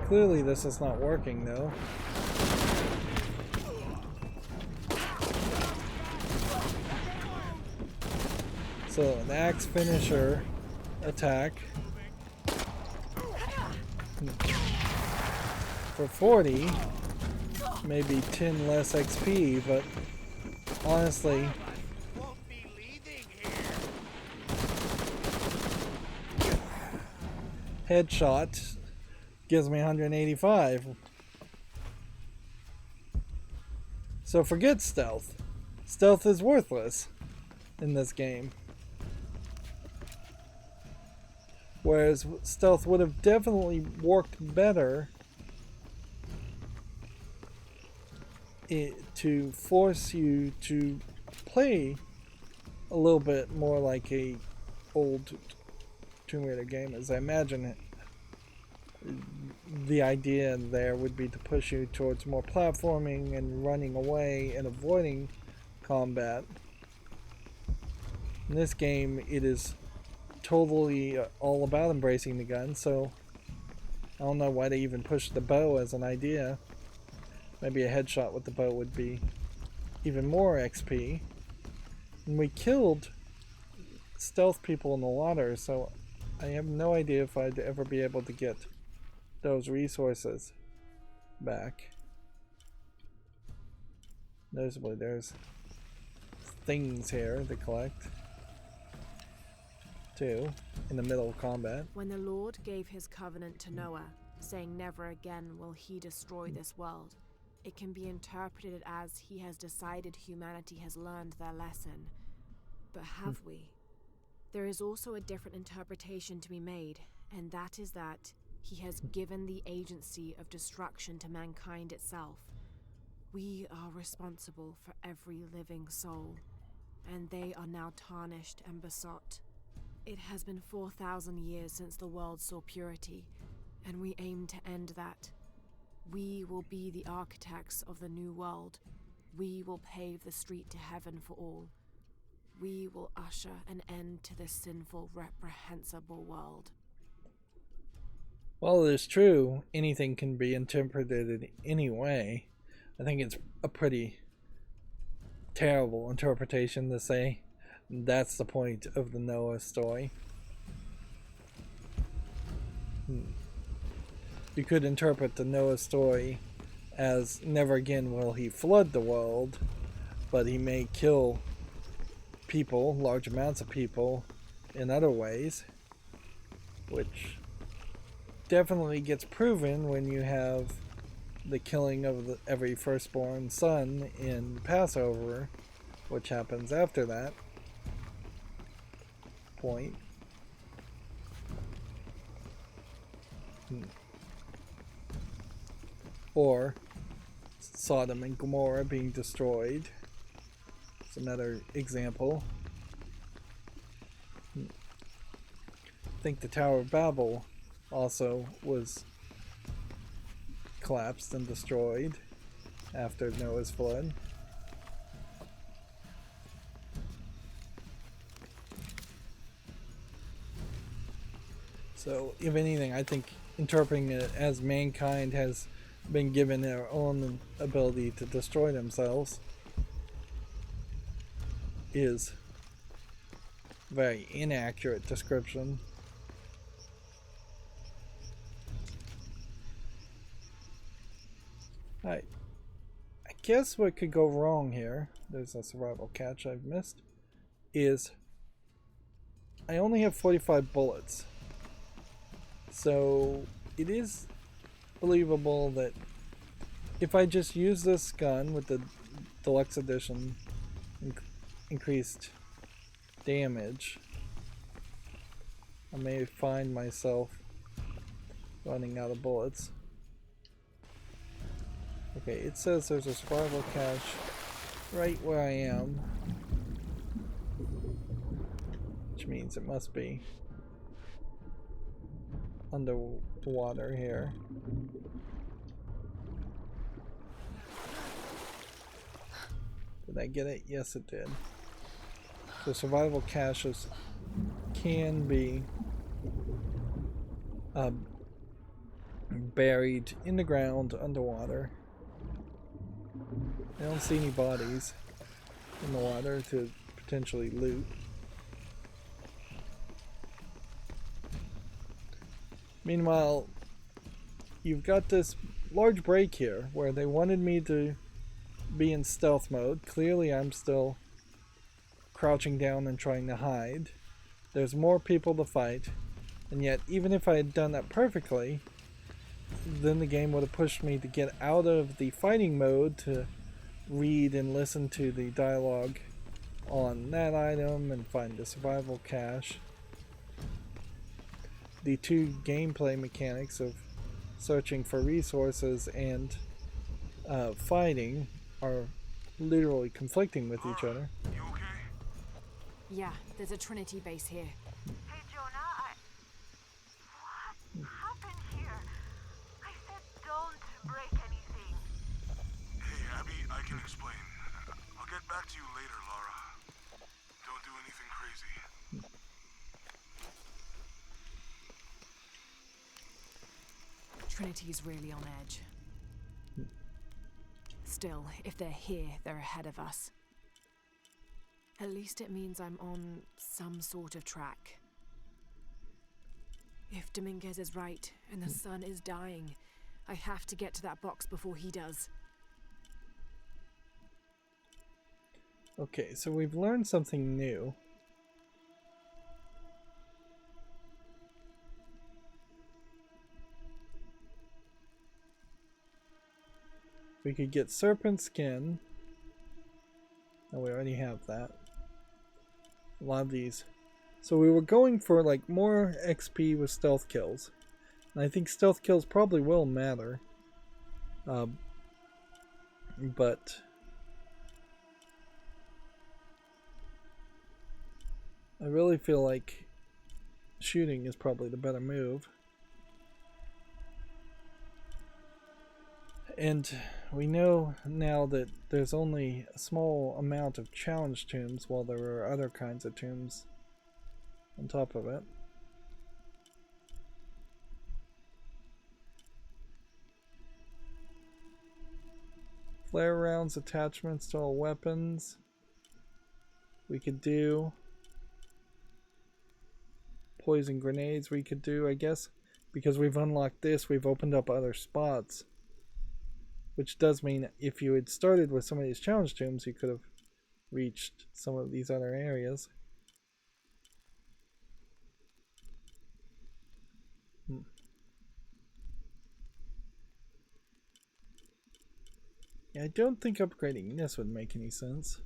Clearly this is not working though. So an axe finisher attack for 40, maybe 10 less XP, but honestly, headshot gives me 185. So forget stealth. Stealth is worthless in this game. Whereas stealth would have definitely worked better to force you to play a little bit more like a old Tomb Raider game, as I imagine it. The idea there would be to push you towards more platforming and running away and avoiding combat. In this game, it is totally all about embracing the gun, so I don't know why they even pushed the bow as an idea. Maybe a headshot with the bow would be even more XP. And we killed stealth people in the water, so I have no idea if I'd ever be able to get those resources back. Noticeably, there's things here to collect too in the middle of combat. When the Lord gave his covenant to Noah, saying never again will he destroy this world, it can be interpreted as he has decided humanity has learned their lesson. But have we? There is also a different interpretation to be made, and that is that he has given the agency of destruction to mankind itself. We are responsible for every living soul, and they are now tarnished and besought. It has been 4,000 years since the world saw purity, and we aim to end that. We will be the architects of the new world. We will pave the street to heaven for all. We will usher an end to this sinful, reprehensible world. While it is true, anything can be interpreted in any way. I think it's a pretty terrible interpretation to say that's the point of the Noah story. You could interpret the Noah story as never again will he flood the world, but he may kill people, large amounts of people, in other ways, which definitely gets proven when you have the killing of every firstborn son in Passover, which happens after that point. Or Sodom and Gomorrah being destroyed. It's another example. I think the Tower of Babel also was collapsed and destroyed after Noah's flood. So, if anything, I think interpreting it as mankind has been given their own ability to destroy themselves is a very inaccurate description. I guess what could go wrong here, there's a survival catch I've missed, is I only have 45 bullets. So it is believable that if I just use this gun with the deluxe edition increased damage, I may find myself running out of bullets. Okay, it says there's a survival cache right where I am, which means it must be underwater here. Did I get it? Yes, it did. So survival caches can be buried in the ground underwater. I don't see any bodies in the water to potentially loot. Meanwhile, you've got this large break here where they wanted me to be in stealth mode. Clearly I'm still crouching down and trying to hide. There's more people to fight, and yet even if I had done that perfectly, then the game would have pushed me to get out of the fighting mode to read and listen to the dialogue on that item and find the survival cache. The two gameplay mechanics of searching for resources and fighting are literally conflicting with each other. You okay? Yeah, there's a Trinity base here. Hey, Jonah, What happened here? I said don't break anything. Hey, Abby, I can explain. I'll get back to you later, Lara. Don't do anything crazy. Trinity's really on edge. Still, if they're here, they're ahead of us. At least it means I'm on some sort of track. If Dominguez is right, and the sun is dying, I have to get to that box before he does. Okay, so we've learned something new. We could get serpent skin. Oh, we already have that. A lot of these. So we were going for like more XP with stealth kills. And I think stealth kills probably will matter. But I really feel like shooting is probably the better move. And we know now that there's only a small amount of challenge tombs, while there are other kinds of tombs on top of it. Flare rounds, attachments to all weapons. We could do poison grenades. We could do, I guess, because we've unlocked this, we've opened up other spots. Which does mean if you had started with some of these challenge tombs, you could have reached some of these other areas. Yeah, I don't think upgrading this would make any sense.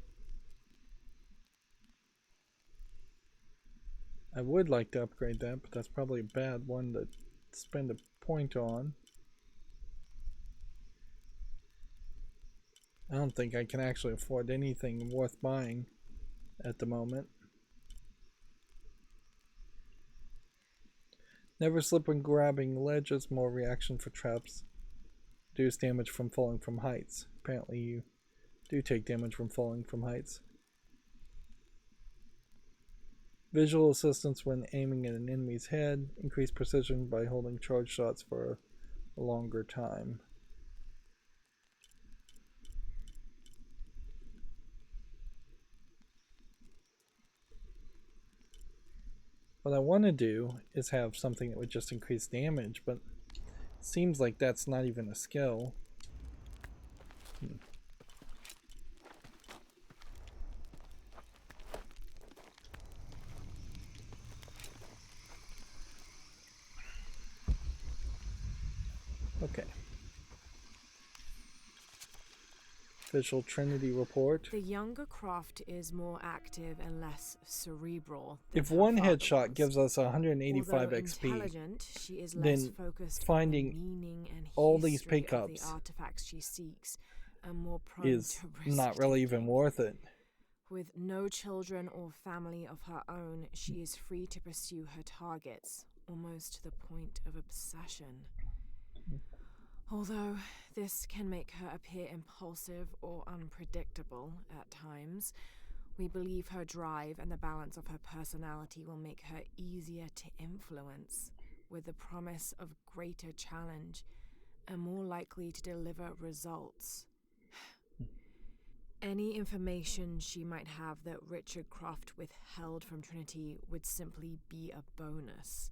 I would like to upgrade that, but that's probably a bad one to spend a point on. I don't think I can actually afford anything worth buying at the moment. Never slip when grabbing ledges, more reaction for traps. Reduce damage from falling from heights. Apparently you do take damage from falling from heights. Visual assistance when aiming at an enemy's head. Increase precision by holding charge shots for a longer time. What I want to do is have something that would just increase damage, but it seems like that's not even a skill. Okay. Official Trinity report. The younger Croft is more active and less cerebral than If her one father headshot was. gives us 185 Although XP, intelligent, she is less then focused finding on the meaning and all these history of pickups the artifacts she seeks, and more prone is to risk not really even taking. worth it. With no children or family of her own, she is free to pursue her targets, almost to the point of obsession. Although this can make her appear impulsive or unpredictable at times, we believe her drive and the balance of her personality will make her easier to influence, with the promise of greater challenge and more likely to deliver results. Any information she might have that Richard Croft withheld from Trinity would simply be a bonus.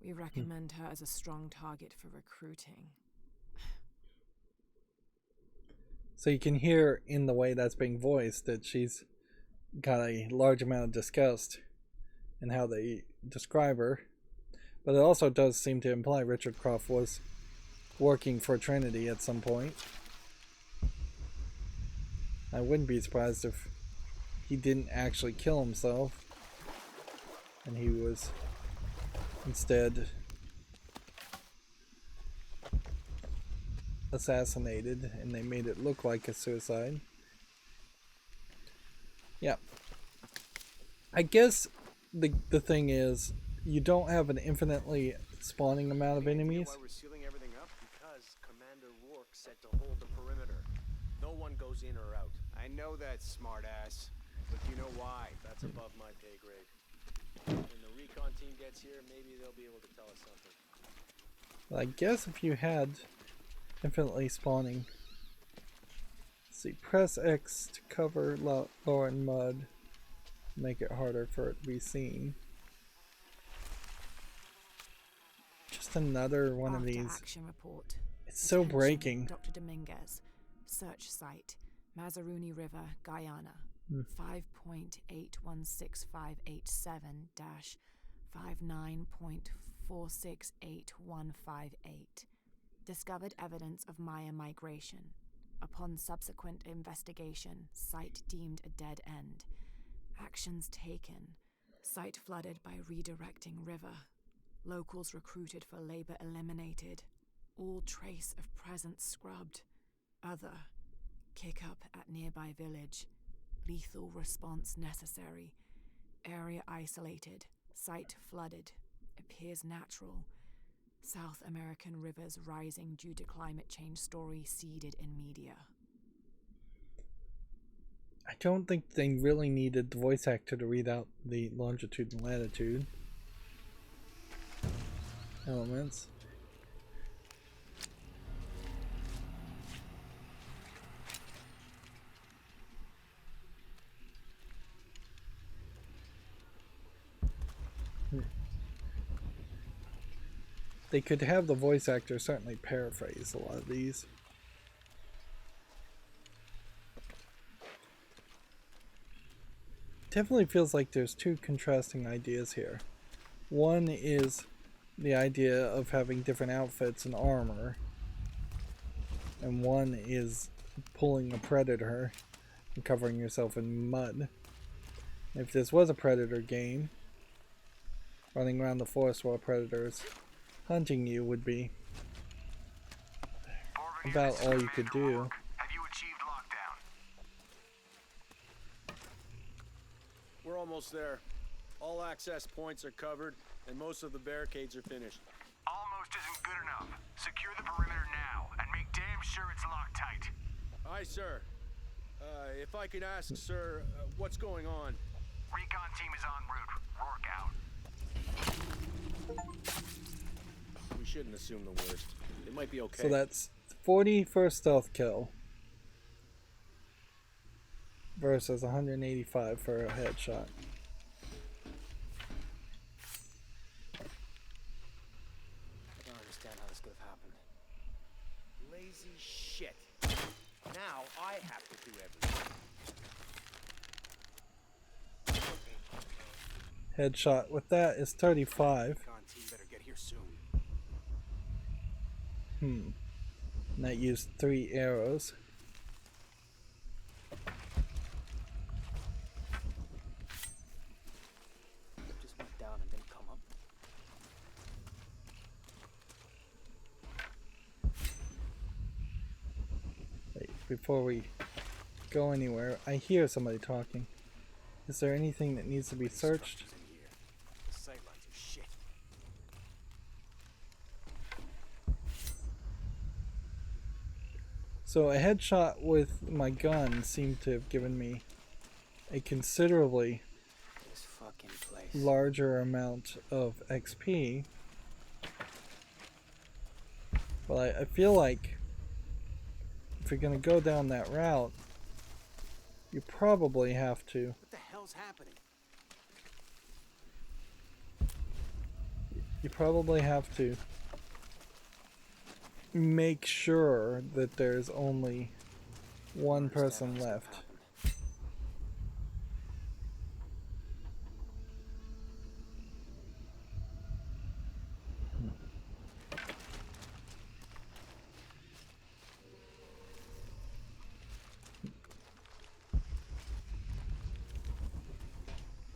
We recommend her as a strong target for recruiting. So you can hear in the way that's being voiced that she's got a large amount of disgust in how they describe her. But it also does seem to imply Richard Croft was working for Trinity at some point. I wouldn't be surprised if he didn't actually kill himself and he was instead assassinated and they made it look like a suicide. Yeah. I guess the thing is you don't have an infinitely spawning amount of enemies. Why we're sealing everything up? Because Commander Rourke said to hold the perimeter. No one goes in or out. I know that, smartass. But you know why? That's above my pay grade. When the recon team gets here, maybe they'll be able to tell us something. I guess if you had infinitely spawning. Let's see, press X to cover Lara and mud. Make it harder for it to be seen. Just another one of these. Action report. It's so Attention, breaking. Dr. Dominguez. Search site. Mazaruni River, Guyana. 5.816587-59.468158. Discovered evidence of Maya migration. Upon subsequent investigation, site deemed a dead end. Actions taken. Site flooded by redirecting river. Locals recruited for labor eliminated. All trace of presence scrubbed. Other. Kick up at nearby village. Lethal response necessary. Area isolated. Site flooded. Appears natural. South American rivers rising due to climate change story seeded in media. I don't think they really needed the voice actor to read out the longitude and latitude elements. They could have the voice actor certainly paraphrase a lot of these. Definitely feels like there's two contrasting ideas here. One is the idea of having different outfits and armor, and one is pulling a predator and covering yourself in mud. If this was a predator game, running around the forest while predators hunting you would be about all you could do. Have you achieved lockdown? We're almost there. All access points are covered, and most of the barricades are finished. Almost isn't good enough. Secure the perimeter now, and make damn sure it's locked tight. Aye, sir. If I could ask, sir, what's going on? Recon team is en route. Rourke out. We shouldn't assume the worst. It might be okay. So that's 40 for a stealth kill versus 185 for a headshot. I don't understand how this could have happened. Lazy shit. Now I have to do everything. Headshot with that is 35. Recon team better get here soon. And that used 3 arrows. before we go anywhere. I hear somebody talking. Is there anything that needs to be searched? The sightlines are shit. So a headshot with my gun seemed to have given me a considerably This fucking place. larger amount of XP. But I feel like if you're gonna go down that route, you probably have to. What the hell's happening? You probably have to make sure that there's only one person left.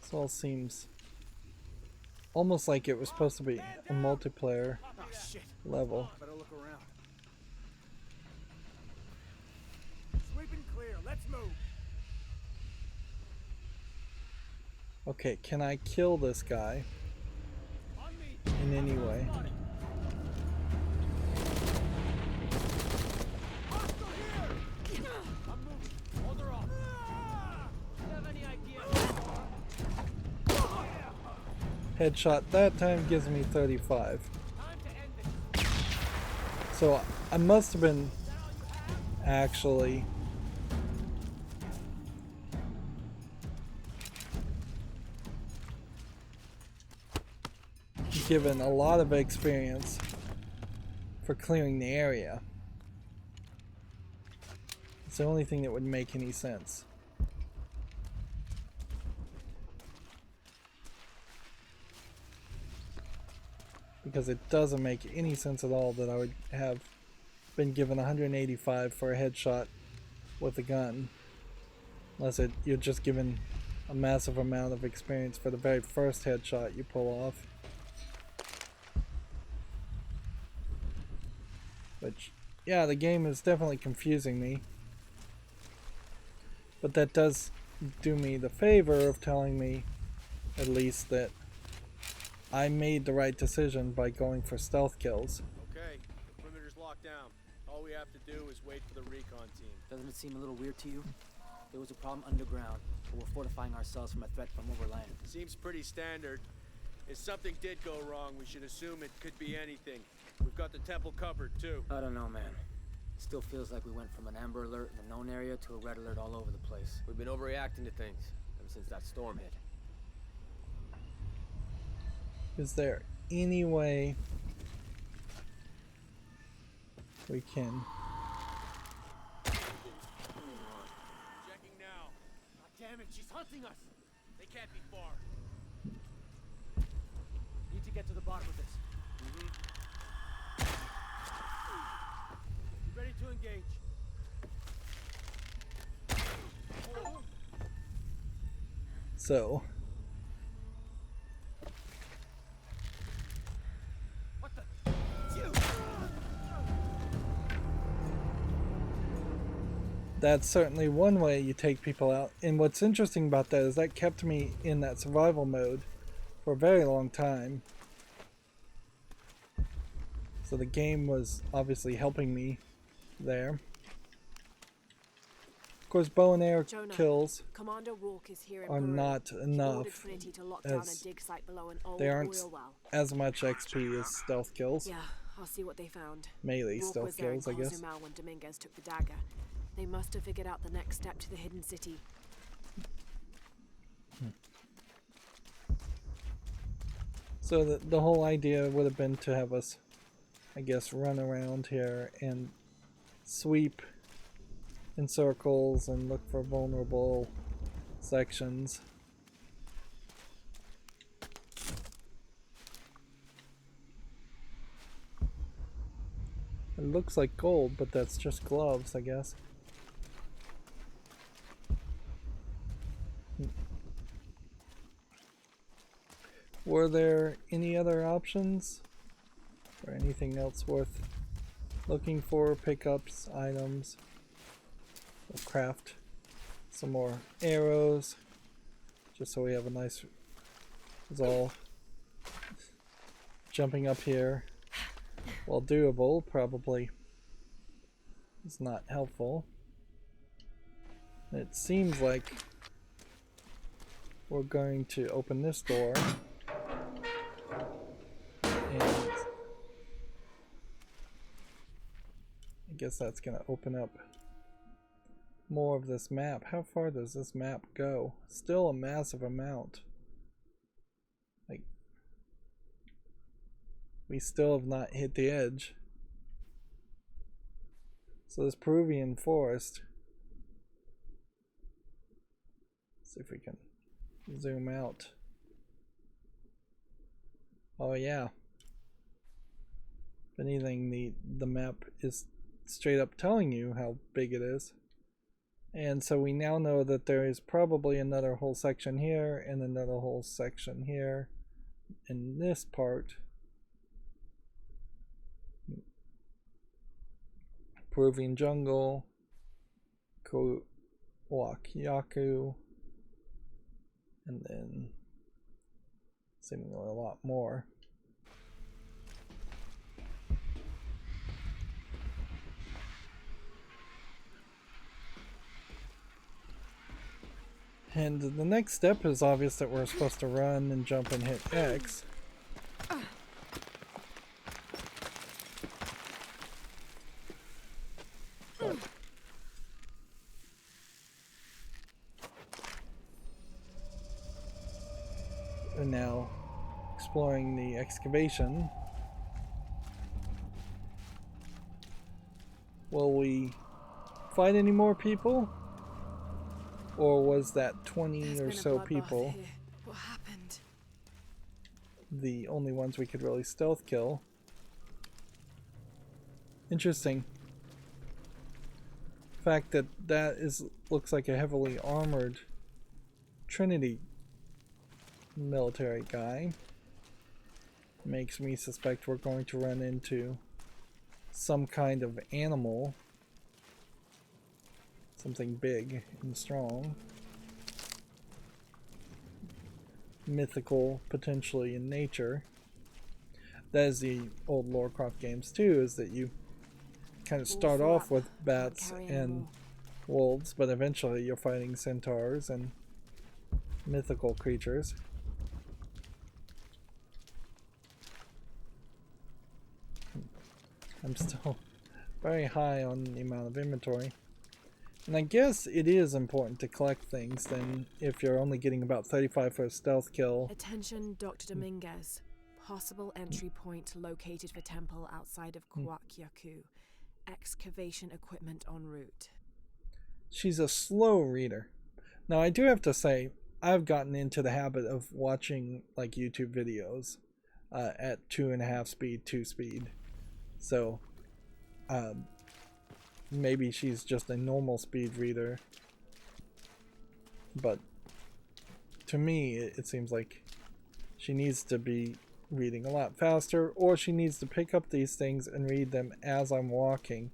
This all seems almost like it was supposed to be a multiplayer level. Better look around. Sweeping clear. Let's move. Okay, can I kill this guy in any way? Headshot that time gives me 35. So I must have been actually given a lot of experience for clearing the area. It's the only thing that would make any sense. Because it doesn't make any sense at all that I would have been given 185 for a headshot with a gun. Unless you're just given a massive amount of experience for the very first headshot you pull off. Which, yeah, the game is definitely confusing me. But that does do me the favor of telling me, at least, that I made the right decision by going for stealth kills. Okay, the perimeter's locked down. All we have to do is wait for the recon team. Doesn't it seem a little weird to you? There was a problem underground, but we're fortifying ourselves from a threat from overland. Seems pretty standard. If something did go wrong, we should assume it could be anything. We've got the temple covered, too. I don't know, man. It still feels like we went from an amber alert in the known area to a red alert all over the place. We've been overreacting to things ever since that storm hit. Is there any way we can? Checking now. God damn it, she's hunting us. They can't be far. Need to get to the bottom of this. Ready to engage. So that's certainly one way you take people out. And what's interesting about that is that kept me in that survival mode for a very long time. So the game was obviously helping me there. Of course, bow and arrow kills Commander Rourke is here in are Peru. not enough, Trinity to lock down a as dig site below an old they aren't oil well. as much XP as stealth kills. Yeah, I'll see what they found. Melee Rourke stealth was there kills, I in guess. Cozumel when Dominguez took the dagger. They must have figured out the next step to the hidden city. So the whole idea would have been to have us, I guess, run around here and sweep in circles and look for vulnerable sections. It looks like gold, but that's just gloves, I guess. Were there any other options? Or anything else worth looking for? Pickups, items? We'll craft some more arrows just so we have a nice resolve. Jumping up here, while doable, probably is not helpful. It seems like we're going to open this door, and I guess that's going to open up more of this map. How far does this map go? Still a massive amount. Like, we still have not hit the edge. So this Peruvian forest, see if we can zoom out. Oh yeah. If anything, the map is straight up telling you how big it is. And so we now know that there is probably another whole section here and another whole section here in this part. Peruvian jungle, Yaku, and then seemingly a lot more. And the next step is obvious that we're supposed to run and jump and hit X. But we're now exploring the excavation. Will we fight any more people? Or was that 20 or so people What happened? the only ones we could really stealth kill? Interesting. The fact that looks like a heavily armored Trinity military guy makes me suspect we're going to run into some kind of animal. Something big and strong. Mythical, potentially in nature. That is the old Lorecroft games too, is that you kind of start off with bats and wolves, but eventually you're fighting centaurs and mythical creatures. I'm still very high on the amount of inventory. And I guess it is important to collect things then if you're only getting about 35 for a stealth kill. Attention, Dr. Dominguez. Possible entry point located for temple outside of Yaku. Excavation equipment en route. She's a slow reader. Now I do have to say, I've gotten into the habit of watching like YouTube videos at 2.5 speed, 2 speed. So, maybe she's just a normal speed reader, but to me it seems like she needs to be reading a lot faster, or she needs to pick up these things and read them as I'm walking.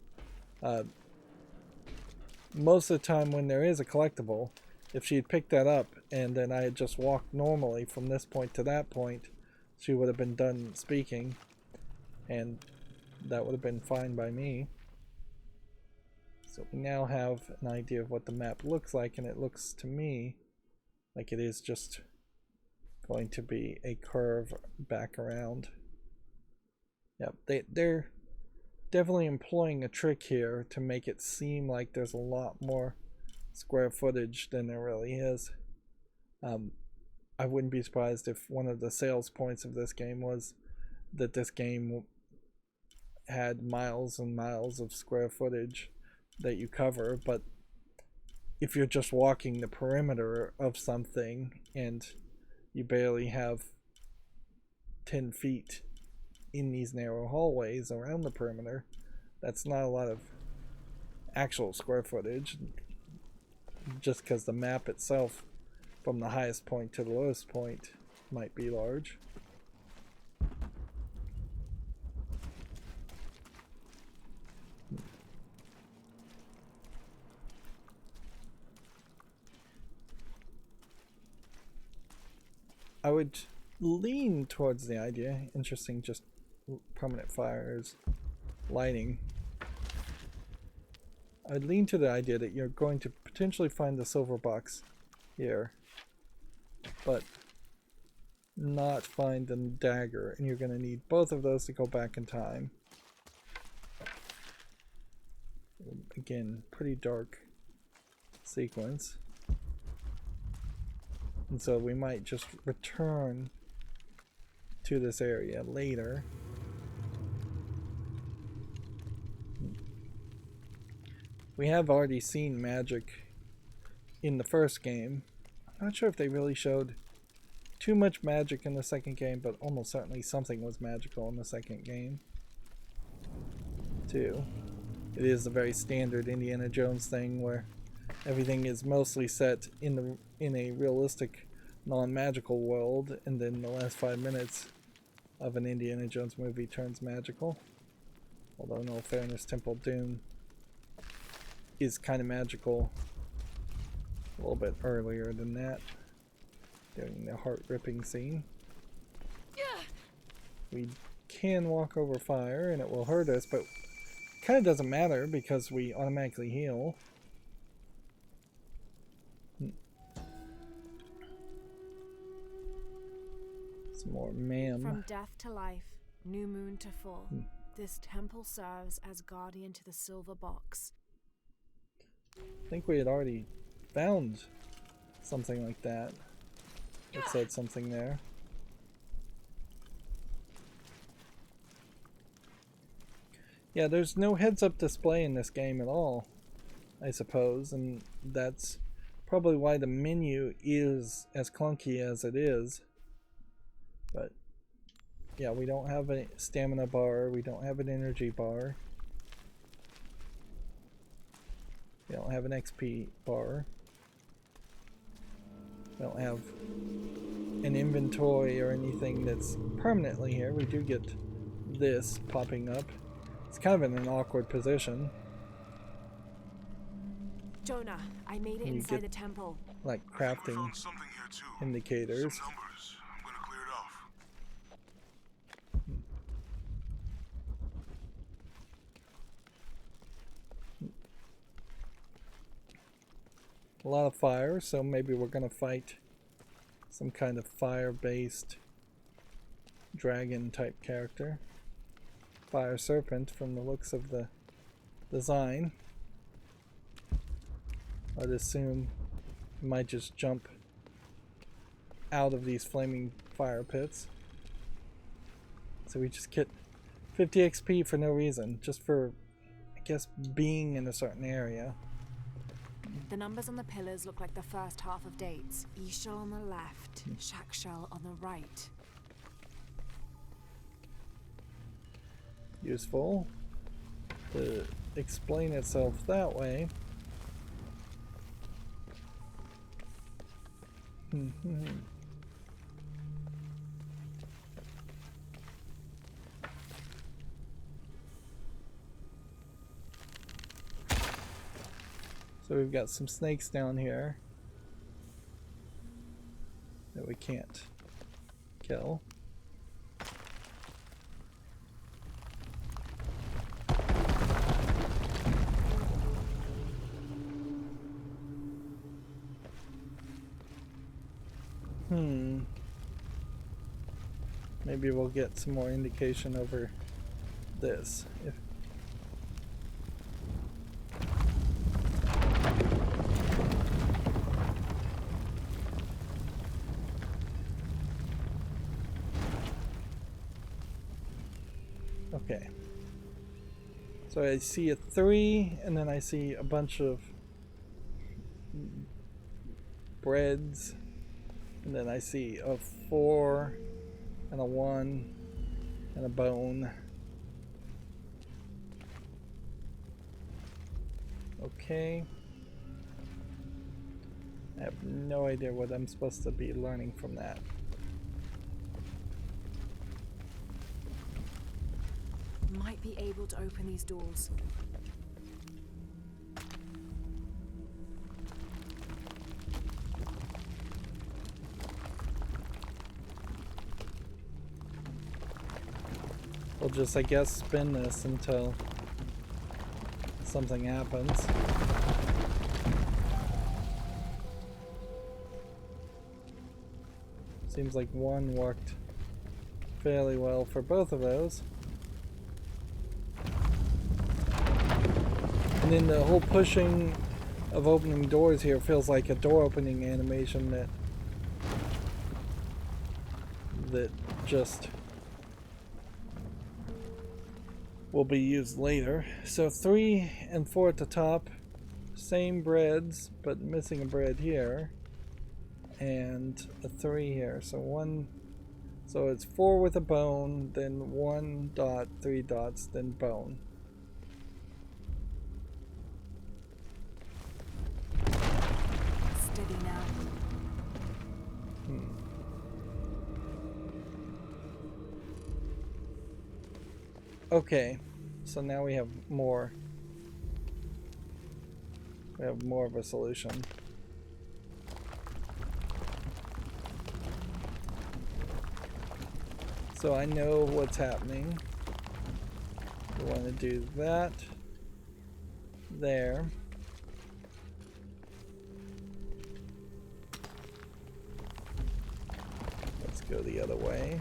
Most of the time when there is a collectible, if she had picked that up and then I had just walked normally from this point to that point, she would have been done speaking, and that would have been fine by me. So we now have an idea of what the map looks like, and it looks to me like it is just going to be a curve back around. Yep, they're definitely employing a trick here to make it seem like there's a lot more square footage than there really is. I wouldn't be surprised if one of the sales points of this game was that this game had miles and miles of square footage that you cover, but if you're just walking the perimeter of something and you barely have 10 feet in these narrow hallways around the perimeter, that's not a lot of actual square footage, just because the map itself from the highest point to the lowest point might be large. I would lean towards the idea. Interesting, just permanent fires, lighting. I'd lean to the idea that you're going to potentially find the silver box here, but not find the dagger, and you're going to need both of those to go back in time. Again, pretty dark sequence. And so we might just return to this area later. We have already seen magic in the first game. I'm not sure if they really showed too much magic in the second game, but almost certainly something was magical in the second game too. It is a very standard Indiana Jones thing where everything is mostly set in a realistic non-magical world, and then the last 5 minutes of an Indiana Jones movie turns magical. Although, in all fairness, Temple of Doom is kind of magical a little bit earlier than that, during the heart-ripping scene. We can walk over fire and it will hurt us, but kind of doesn't matter because we automatically heal. Some more ma'am. From death to life, new moon to full, this temple serves as guardian to the silver box. I think we had already found something like that. It said something there. Yeah, there's no heads-up display in this game at all, I suppose, and that's probably why the menu is as clunky as it is. But yeah, we don't have a stamina bar, we don't have an energy bar, we don't have an XP bar, we don't have an inventory or anything that's permanently here. We do get this popping up. It's kind of in an awkward position. Jonah, I made it You inside get, the temple. like crafting indicators. Some numbers. I'm gonna clear it off. A lot of fire, so maybe we're gonna fight some kind of fire-based dragon type character. Fire serpent from the looks of the design. I'd assume it might just jump out of these flaming fire pits. So we just get 50 XP for no reason, just for, I guess, being in a certain area. The numbers on the pillars look like the first half of dates. Ishal on the left, Shakshal on the right. Useful to explain itself that way. So we've got some snakes down here that we can't kill. Maybe we'll get some more indication over this. Okay. So I see a 3, and then I see a bunch of breads, and then I see a 4, and a 1, and a bone. Okay. I have no idea what I'm supposed to be learning from that. Might be able to open these doors. We'll just, I guess, spin this until something happens. Seems like one worked fairly well for both of those. And then the whole pushing of opening doors here feels like a door opening animation that just will be used later. So 3 and 4 at the top, same breads, but missing a bread here, and a 3 here. So one, so it's 4 with a bone, then 1 dot, 3 dots, then bone. Steady now. Okay, so now we have more. We have more of a solution. So I know what's happening. We want to do that there. Let's go the other way.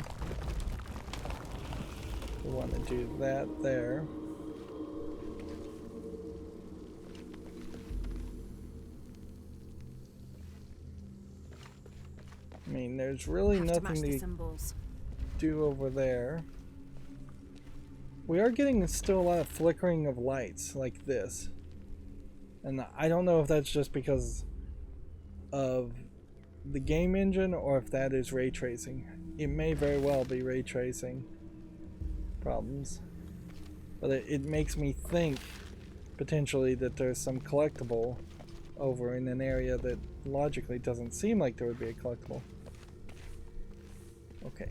We want to do that there. I mean, there's really nothing to do over there. We are getting still a lot of flickering of lights like this. And I don't know if that's just because of the game engine or if that is ray tracing. It may very well be ray tracing problems, but it makes me think potentially that there's some collectible over in an area that logically doesn't seem like there would be a collectible. Okay,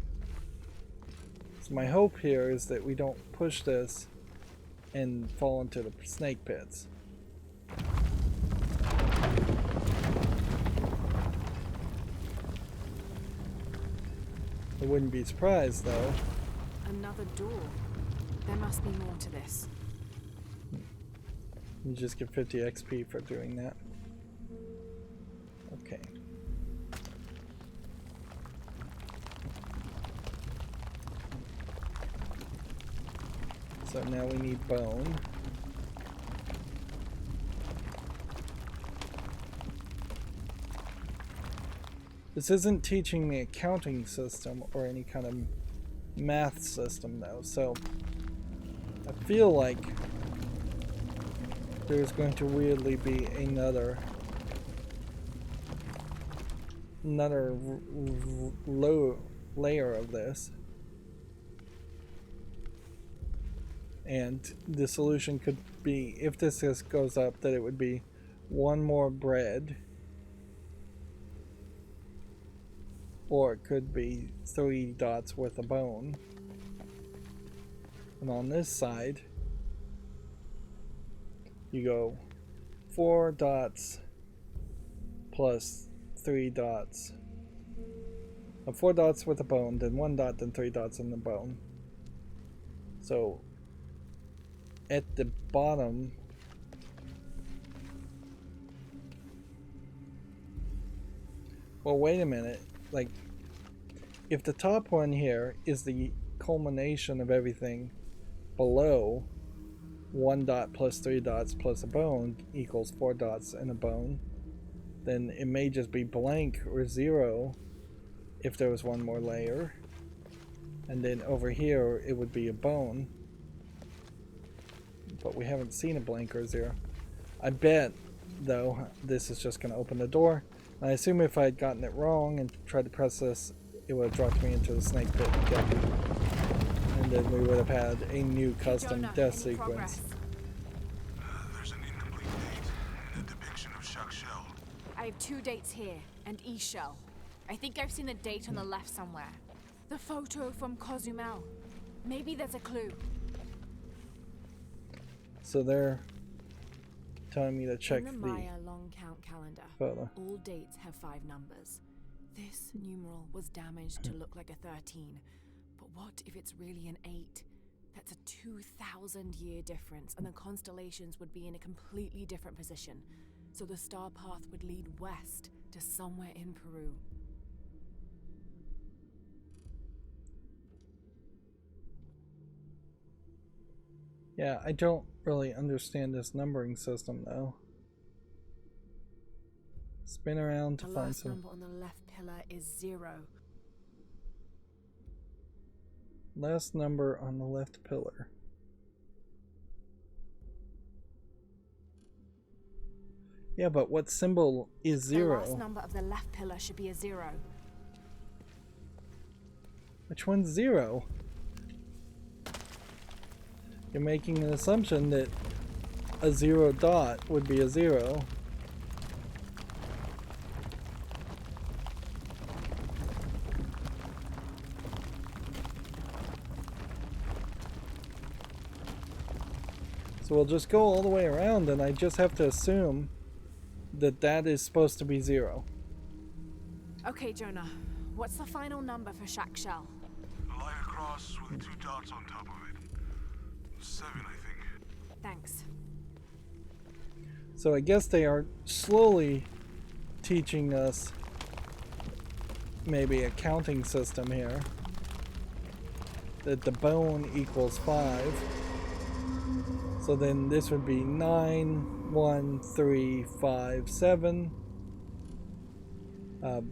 so my hope here is that we don't push this and fall into the snake pits. I wouldn't be surprised though. Another door. There must be more to this. You just get 50 XP for doing that. Okay. So now we need bone. This isn't teaching the accounting system or any kind of math system though, so I feel like there's going to weirdly be another low layer of this, and the solution could be, if this just goes up, that it would be one more bread, or it could be 3 dots with a bone. And on this side, you go 4 dots plus 3 dots. 4 dots with a bone, then 1 dot, then 3 dots in the bone. So at the bottom, well, wait a minute. Like, if the top one here is the culmination of everything below, 1 dot plus 3 dots plus a bone equals 4 dots and a bone, then it may just be blank or 0 if there was one more layer, and then over here it would be a bone, but we haven't seen a blank or 0. I bet though this is just going to open the door. I assume if I had gotten it wrong and tried to press this, it would have dropped me into the snake pit and killed me. And then we would have had a new custom death sequence. There's an incomplete date and a depiction of Chuck Shell. I have 2 dates here, and E-Shell. I think I've seen the date on the left somewhere. The photo from Cozumel. Maybe there's a clue. So they're telling me to check in the Maya long count calendar, photo. All dates have 5 numbers. This numeral was damaged to look like a 13. But what if it's really an 8? That's a 2,000-year difference, and the constellations would be in a completely different position. So the star path would lead west to somewhere in Peru. Yeah, I don't really understand this numbering system though. Spin around to The find last some. number on the left pillar is 0. Last number on the left pillar. Yeah, but what symbol is 0? The last number of the left pillar should be a 0. Which one's 0? You're making an assumption that a 0 dot would be a 0. So we'll just go all the way around, and I just have to assume that that is supposed to be 0. Okay, Jonah. What's the final number for Shack Shell? A line across with 2 dots on top of it. 7, I think. Thanks. So I guess they are slowly teaching us maybe a counting system here. That the bone equals 5. So then this would be 9, 1, 3, 5, 7. And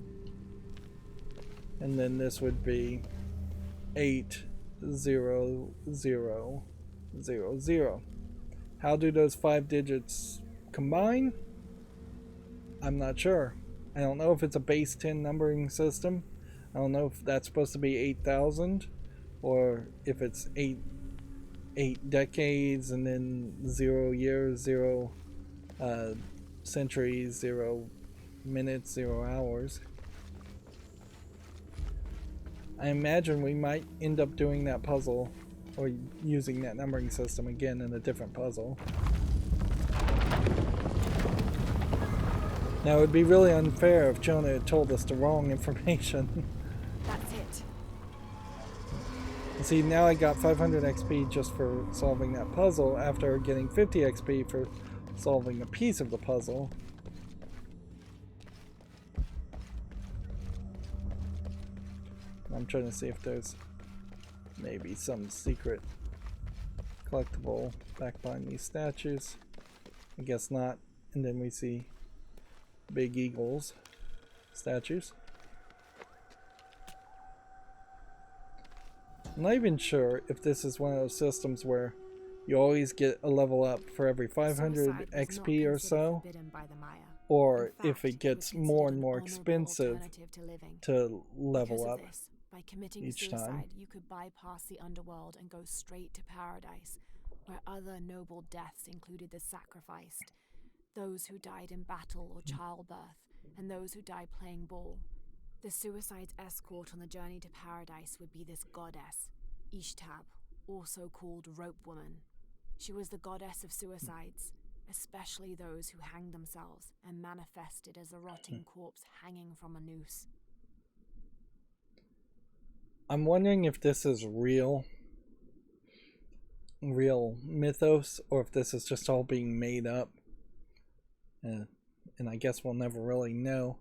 then this would be 8, 0, 0, 0, 0. How do those 5 digits combine? I'm not sure. I don't know if it's a base 10 numbering system. I don't know if that's supposed to be 8,000 or if it's 8 decades and then 0 years, 0 centuries, 0 minutes, 0 hours. I imagine we might end up doing that puzzle or using that numbering system again in a different puzzle. Now it would be really unfair if Jonah had told us the wrong information. That's it. See, now I got 500 XP just for solving that puzzle after getting 50 XP for solving a piece of the puzzle. I'm trying to see if there's maybe some secret collectible back behind these statues. I guess not. And then we see big eagles statues. I'm not even sure if this is one of those systems where you always get a level up for every 500 XP or so, or if it gets more and more expensive to level up by committing each suicide, time. you could bypass the underworld and go straight to paradise, where other noble deaths included the sacrificed, those who died in battle or childbirth, and those who died playing ball. The suicide's escort on the journey to paradise would be this goddess, Ishtab, also called Rope Woman. She was the goddess of suicides, especially those who hanged themselves and manifested as a rotting corpse hanging from a noose. I'm wondering if this is real mythos, or if this is just all being made up. And I guess we'll never really know.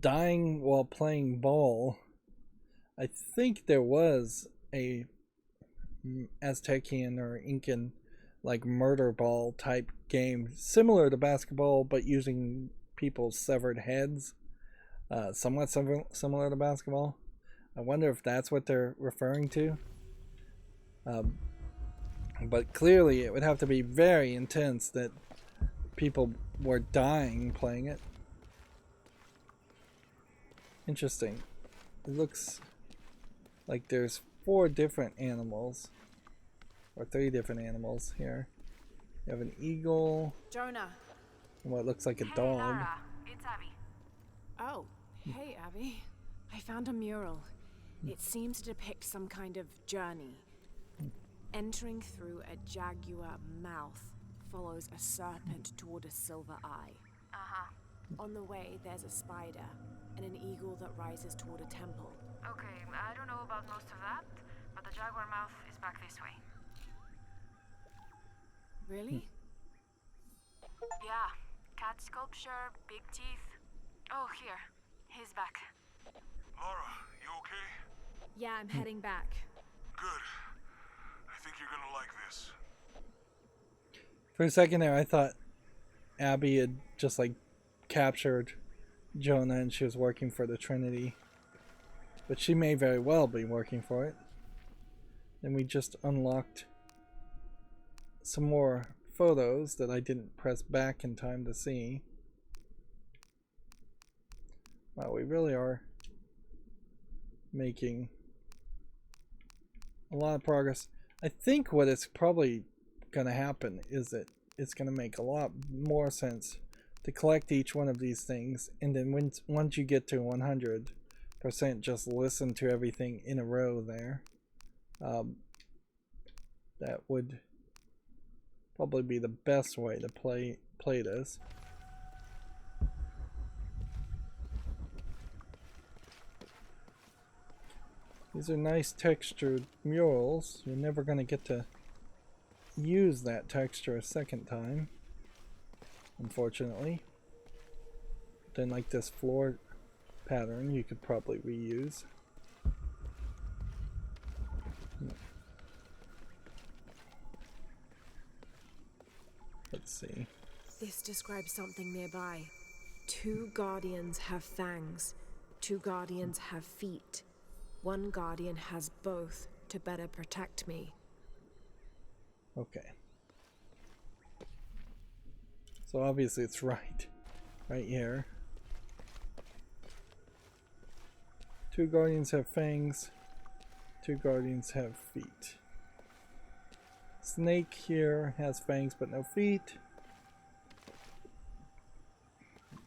Dying while playing ball. I think there was a Aztecian or Incan like murder ball type game similar to basketball, but using people's severed heads. Somewhat similar to basketball. I wonder if that's what they're referring to. But clearly it would have to be very intense that people were dying playing it. Interesting. It looks like there's 4 different animals, or 3 different animals here. You have an eagle, Jonah. and what looks like a Hey, dog. Lara, it's Abby. Oh, hey, Abby. I found a mural. It seems to depict some kind of journey. Entering through a jaguar mouth follows a serpent toward a silver eye. Uh-huh. On the way, there's a spider and an eagle that rises toward a temple. Okay, I don't know about most of that, but the jaguar mouth is back this way. Really? Yeah. Cat sculpture, big teeth. Oh, here. He's back. Lara, you okay? Yeah, I'm heading back. Good. I think you're gonna like this. For a second there, I thought Abby had just like captured Jonah and she was working for the Trinity. But she may very well be working for it. Then we just unlocked some more photos that I didn't press back in time to see. Wow, we really are making a lot of progress. I think what is probably going to happen is that it's going to make a lot more sense to collect each one of these things, and then once you get to 100%, just listen to everything in a row there. That would probably be the best way to play this. These are nice textured murals. You're never going to get to use that texture a second time, unfortunately. Then like this floor pattern you could probably reuse. Let's see. This describes something nearby. 2 guardians have fangs. 2 guardians have feet. 1 guardian has both to better protect me. Okay. So obviously it's right here. 2 guardians have fangs. 2 guardians have feet. Snake here has fangs but no feet.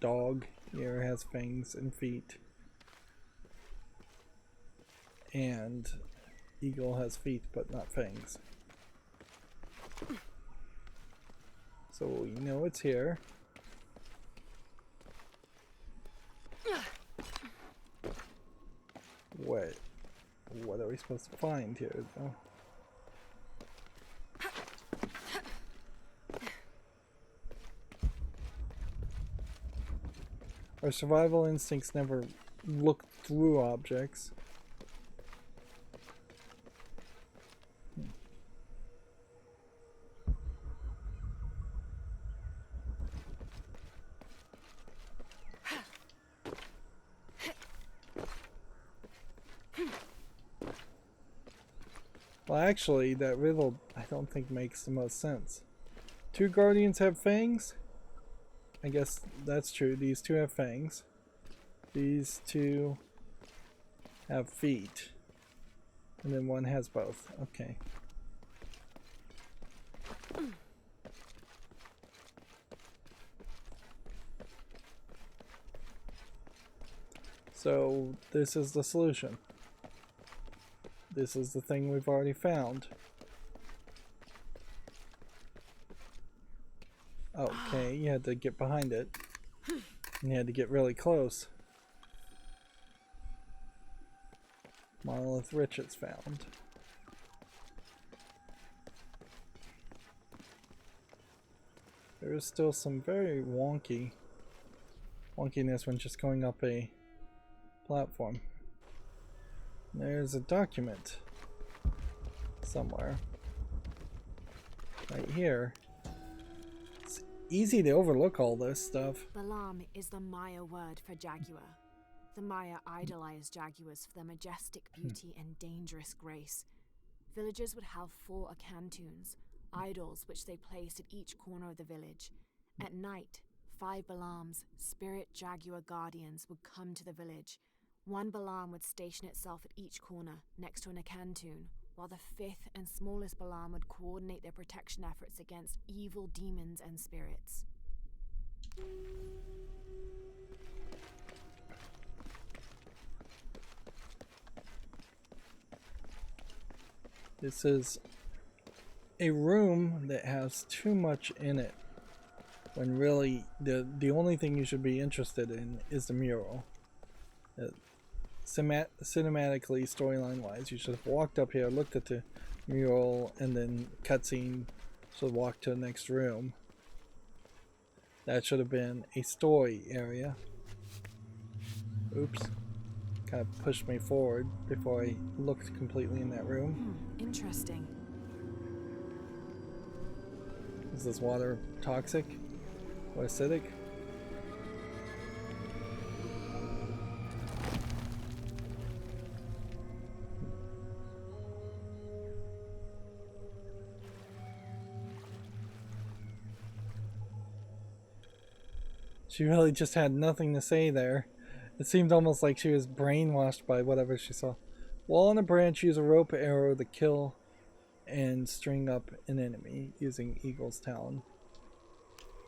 Dog here has fangs and feet. And eagle has feet but not fangs. So we know it's here. What are we supposed to find here though? Our survival instincts never look through objects. Well, actually, that riddle I don't think makes the most sense. 2 guardians have fangs? I guess that's true. These 2 have fangs. These 2 have feet. And then 1 has both. Okay. So this is the solution. This is the thing we've already found. Okay, you had to get behind it. And you had to get really close. Monolith riches found. There is still some very wonkiness when just going up a platform. There's a document somewhere. Right here. It's easy to overlook all this stuff. Balam is the Maya word for jaguar. The Maya idolized jaguars for their majestic beauty and dangerous grace. Villagers would have 4 acantoons, idols which they placed at each corner of the village. At night, 5 Balams, spirit jaguar guardians, would come to the village. 1 Balam would station itself at each corner, next to an acantoon, while the 5th and smallest Balam would coordinate their protection efforts against evil demons and spirits. This is a room that has too much in it, when really the only thing you should be interested in is the mural. cinematically, storyline-wise, you should have walked up here, looked at the mural, and then cutscene, should have walked to the next room. That should have been a story area. Oops. Kind of pushed me forward before I looked completely in that room. Interesting. Is this water toxic or acidic? She really just had nothing to say there. It seemed almost like she was brainwashed by whatever she saw. While on a branch, use a rope arrow to kill and string up an enemy using Eagle's Talon.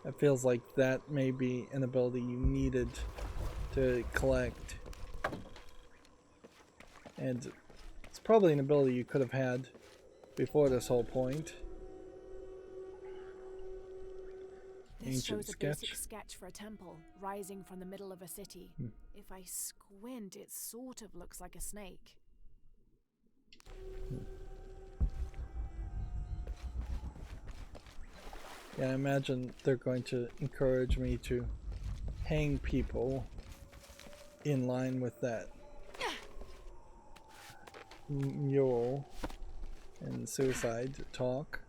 It feels like that may be an ability you needed to collect. And it's probably an ability you could have had before this whole point. This Ancient shows a sketch. basic sketch for a temple rising from the middle of a city. If I squint, it sort of looks like a snake. Yeah, I imagine they're going to encourage me to hang people in line with that mural and suicide talk.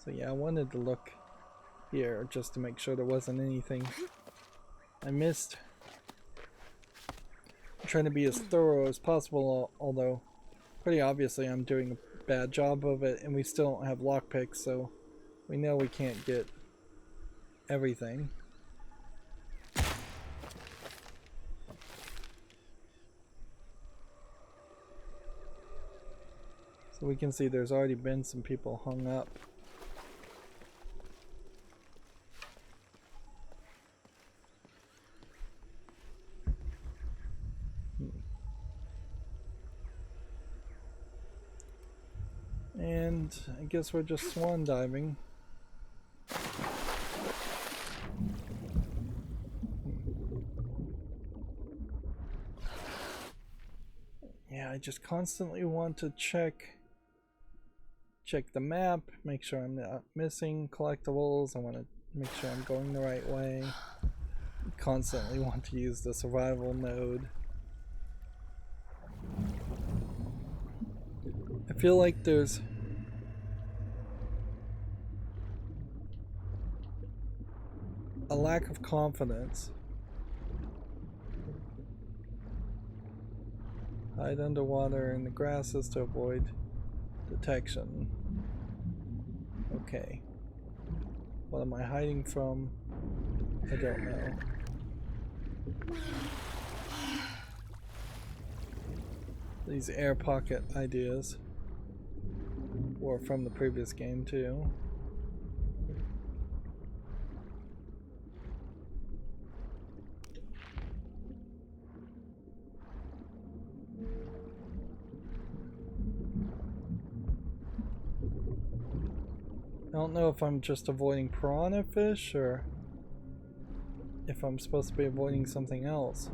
So yeah, I wanted to look here just to make sure there wasn't anything I missed. I'm trying to be as thorough as possible, although pretty obviously I'm doing a bad job of it, and we still don't have lockpicks, so we know we can't get everything. So we can see there's already been some people hung up. And I guess we're just swan diving. Yeah, I just constantly want to check the map, make sure I'm not missing collectibles. I want to make sure I'm going the right way. Constantly want to use the survival mode. I feel like there's a lack of confidence. Hide underwater in the grasses to avoid detection. Okay. What am I hiding from? I don't know. These air pocket ideas were from the previous game too. I don't know if I'm just avoiding piranha fish or if I'm supposed to be avoiding something else.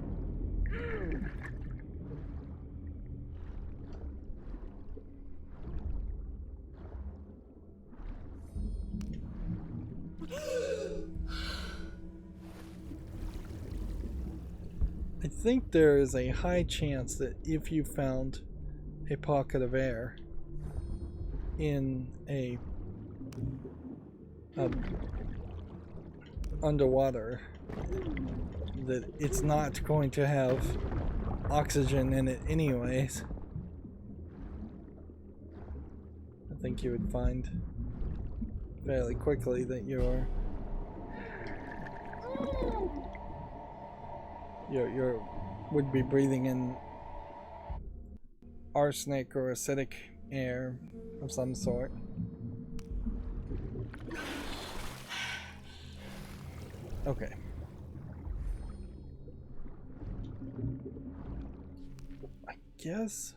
I think there is a high chance that if you found a pocket of air in a underwater, that it's not going to have oxygen in it anyways. I think you would find fairly quickly that you would be breathing in arsenic or acidic air of some sort. Okay. I guess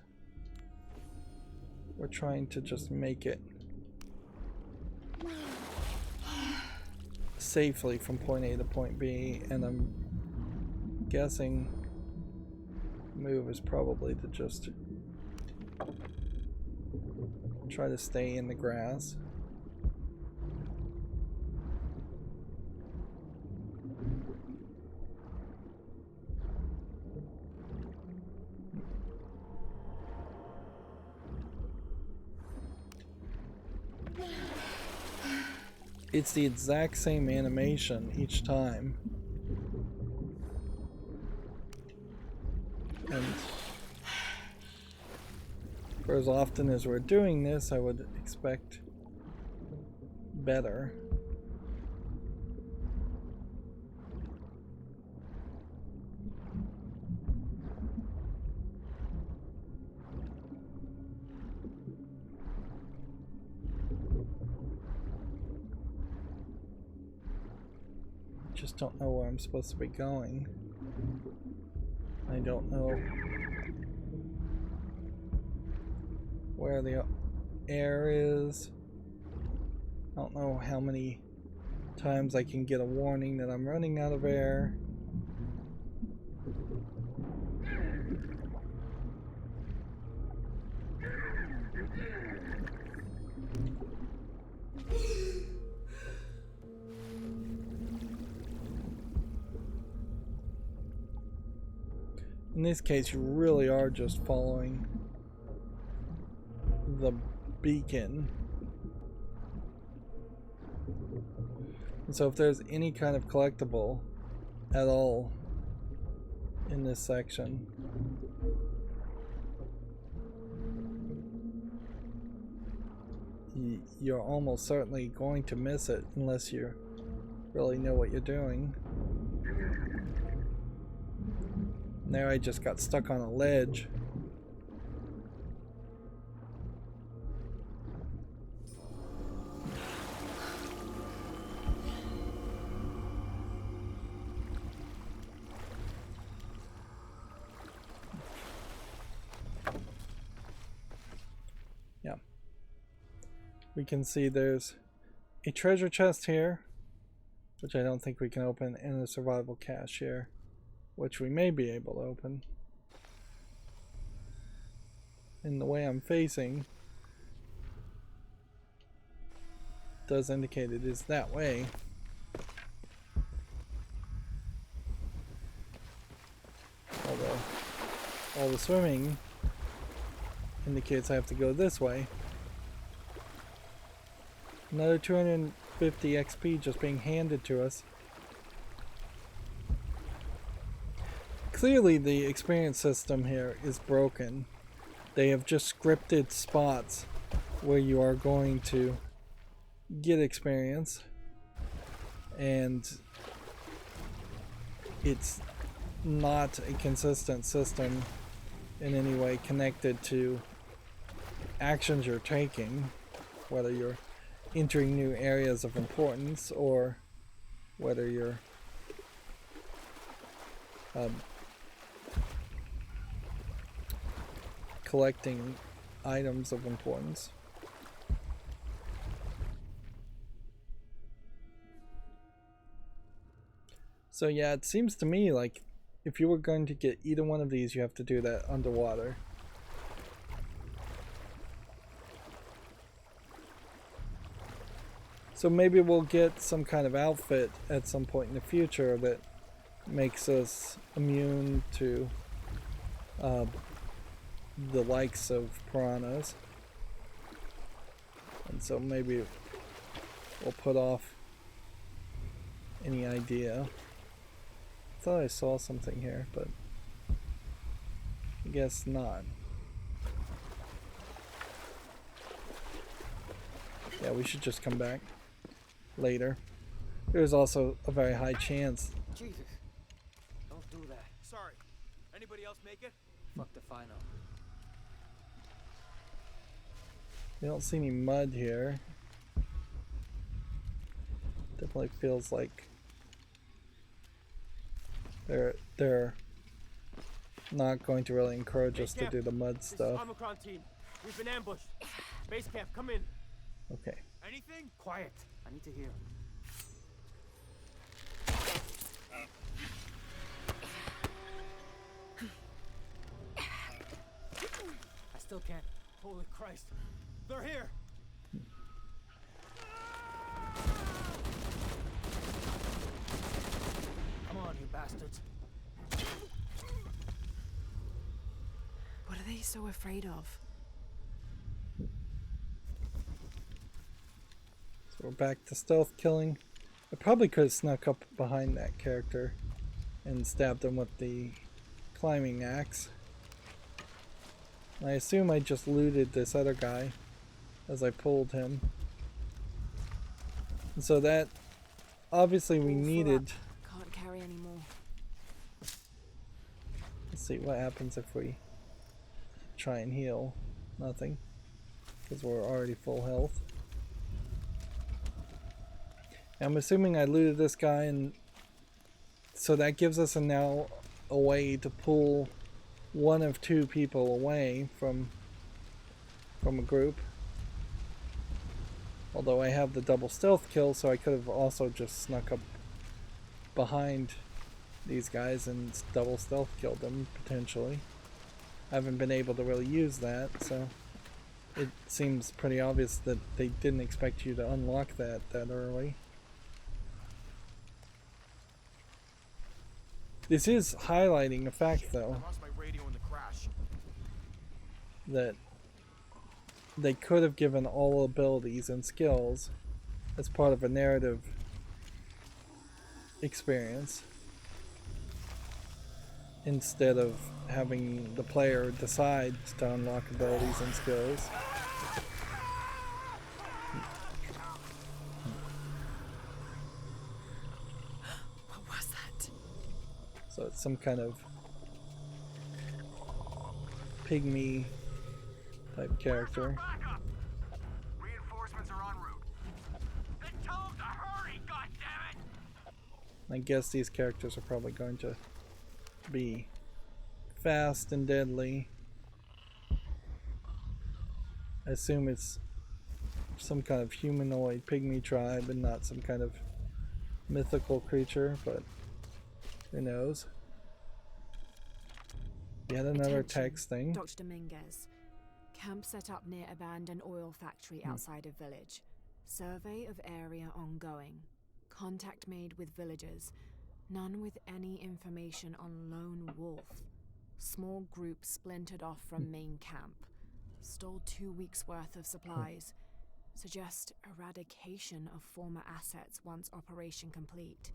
we're trying to just make it safely from point A to point B, and I'm guessing move is probably to just try to stay in the grass. It's the exact same animation each time. And for as often as we're doing this, I would expect better. Just don't know where I'm supposed to be going. I don't know where the air is. I don't know how many times I can get a warning that I'm running out of air. In this case, you really are just following the beacon. And so if there's any kind of collectible at all in this section, you're almost certainly going to miss it unless you really know what you're doing. There I just got stuck on a ledge. Yeah. We can see there's a treasure chest here, which I don't think we can open, and a survival cache here, which we may be able to open. And the way I'm facing does indicate it is that way. Although all the swimming indicates I have to go this way. Another 250 XP just being handed to us. Clearly the experience system here is broken. They have just scripted spots where you are going to get experience, and it's not a consistent system in any way connected to actions you're taking, whether you're entering new areas of importance or whether you're collecting items of importance. So yeah, it seems to me like if you were going to get either one of these, you have to do that underwater. So maybe we'll get some kind of outfit at some point in the future that makes us immune to the likes of piranhas, and so maybe we'll put off any idea. I thought I saw something here, but I guess not. Yeah, we should just come back later. There's also a very high chance. Jesus, don't do that. Sorry. Anybody else make it? Fuck the final. We don't see any mud here. Definitely feels like they're not going to really encourage us to do the mud stuff. Omicron team, we've been ambushed. Base camp, come in. Okay. Anything? Quiet. I need to hear. still can't. Holy Christ. They're here! Come on, you bastards. What are they so afraid of? So we're back to stealth killing. I probably could have snuck up behind that character and stabbed him with the climbing axe. I assume I just looted this other guy as I pulled him. And so that, obviously we needed... Can't carry anymore. Let's see what happens if we try and heal. Nothing. Because we're already full health. I'm assuming I looted this guy, and so that gives us now a way to pull one of two people away from a group. Although I have the double stealth kill, so I could have also just snuck up behind these guys and double stealth killed them, potentially. I haven't been able to really use that, so it seems pretty obvious that they didn't expect you to unlock that early. This is highlighting the fact, though, I lost my radio in the crash. that they could have given all abilities and skills as part of a narrative experience instead of having the player decide to unlock abilities and skills. What was that? So it's some kind of pygmy type character. Reinforcements are en route. Then tell them to hurry, goddammit! I guess these characters are probably going to be fast and deadly. I assume it's some kind of humanoid pygmy tribe and not some kind of mythical creature, but who knows. Yet another Attention, text thing. Dr. Dominguez. Camp set up near abandoned oil factory outside of village. Survey of area ongoing. Contact made with villagers. None with any information on lone wolf. Small group splintered off from main camp. Stole 2 weeks worth of supplies. Suggest eradication of former assets once operation complete.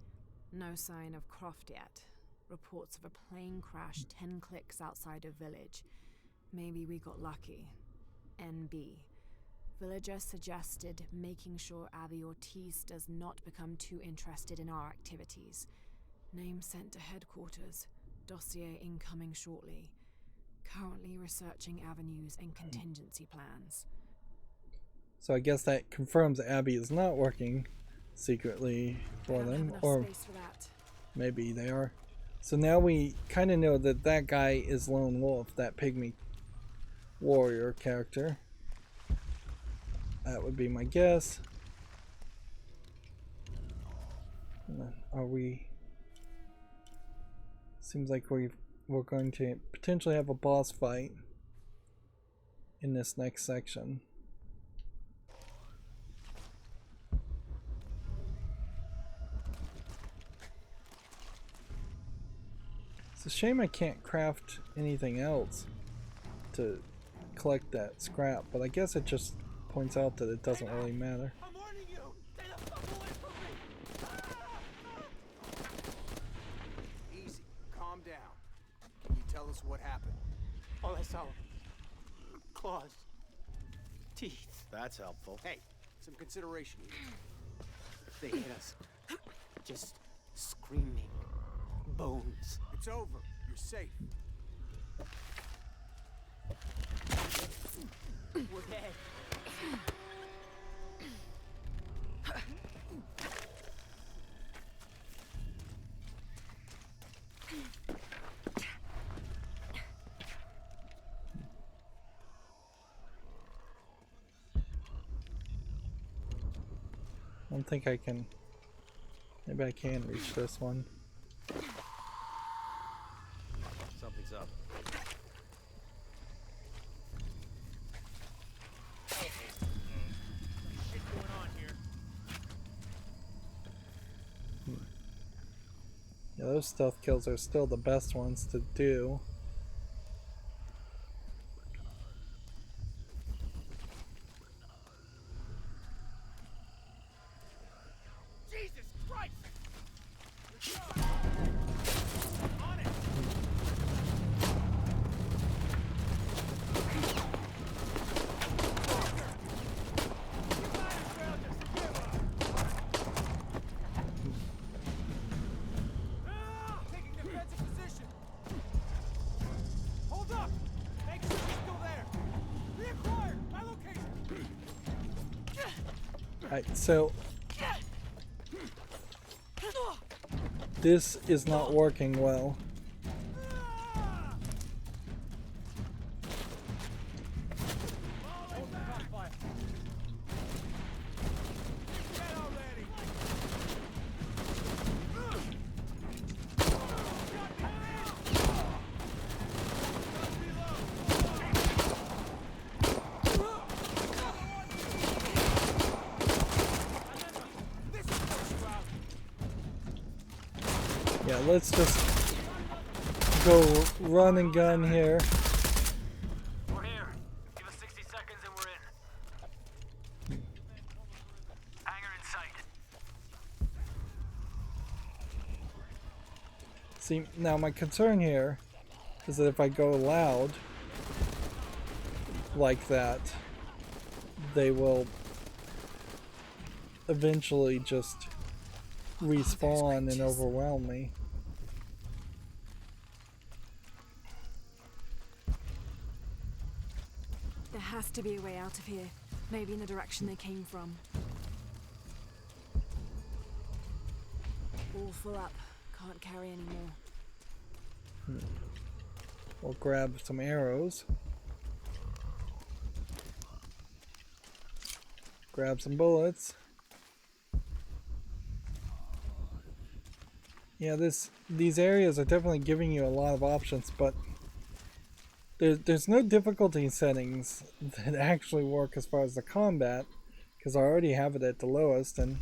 No sign of Croft yet. Reports of a plane crash 10 clicks outside of village. Maybe we got lucky. NB. Villager suggested making sure Abby Ortiz does not become too interested in our activities. Name sent to headquarters. Dossier incoming shortly. Currently researching avenues and contingency plans. So I guess that confirms Abby is not working secretly for them, or maybe they are. So now we kind of know that that guy is Lone Wolf, that pygmy warrior character. That would be my guess. Are we... Seems like we're going to potentially have a boss fight in this next section. It's a shame I can't craft anything else to collect that scrap, but I guess it just points out that it doesn't really matter. I'm warning you! Stay the fuck away from me! Easy. Calm down. Can you tell us what happened? All I saw. Claws. Teeth. That's helpful. Hey, some consideration here. They hit us. Just screaming. Bones. It's over. You're safe. We're dead. I don't think I can. Maybe I can reach this one. Something's up. those stealth kills are still the best ones to do. Jesus Christ! Alright, so this is not working well. Yeah, let's just go run and gun here. We're here. Give us 60 seconds and we're in. Hangar in sight. See, now my concern here is that if I go loud like that, they will eventually just respawn and overwhelm me. There has to be a way out of here. Maybe in the direction they came from. All full up. Can't carry any more. We'll grab some arrows. Grab some bullets. Yeah, these areas are definitely giving you a lot of options, but there's no difficulty settings that actually work as far as the combat, because I already have it at the lowest, and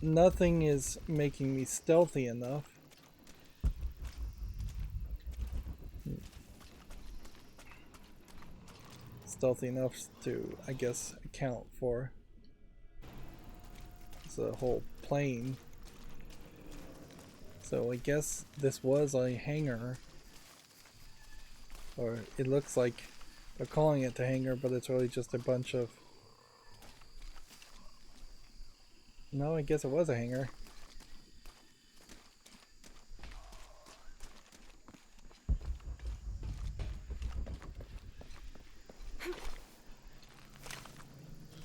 nothing is making me stealthy enough. Stealthy enough to, I guess, account for the whole plane. So I guess this was a hangar, or it looks like they're calling it the hangar, but it's really just a bunch of... No, I guess it was a hangar.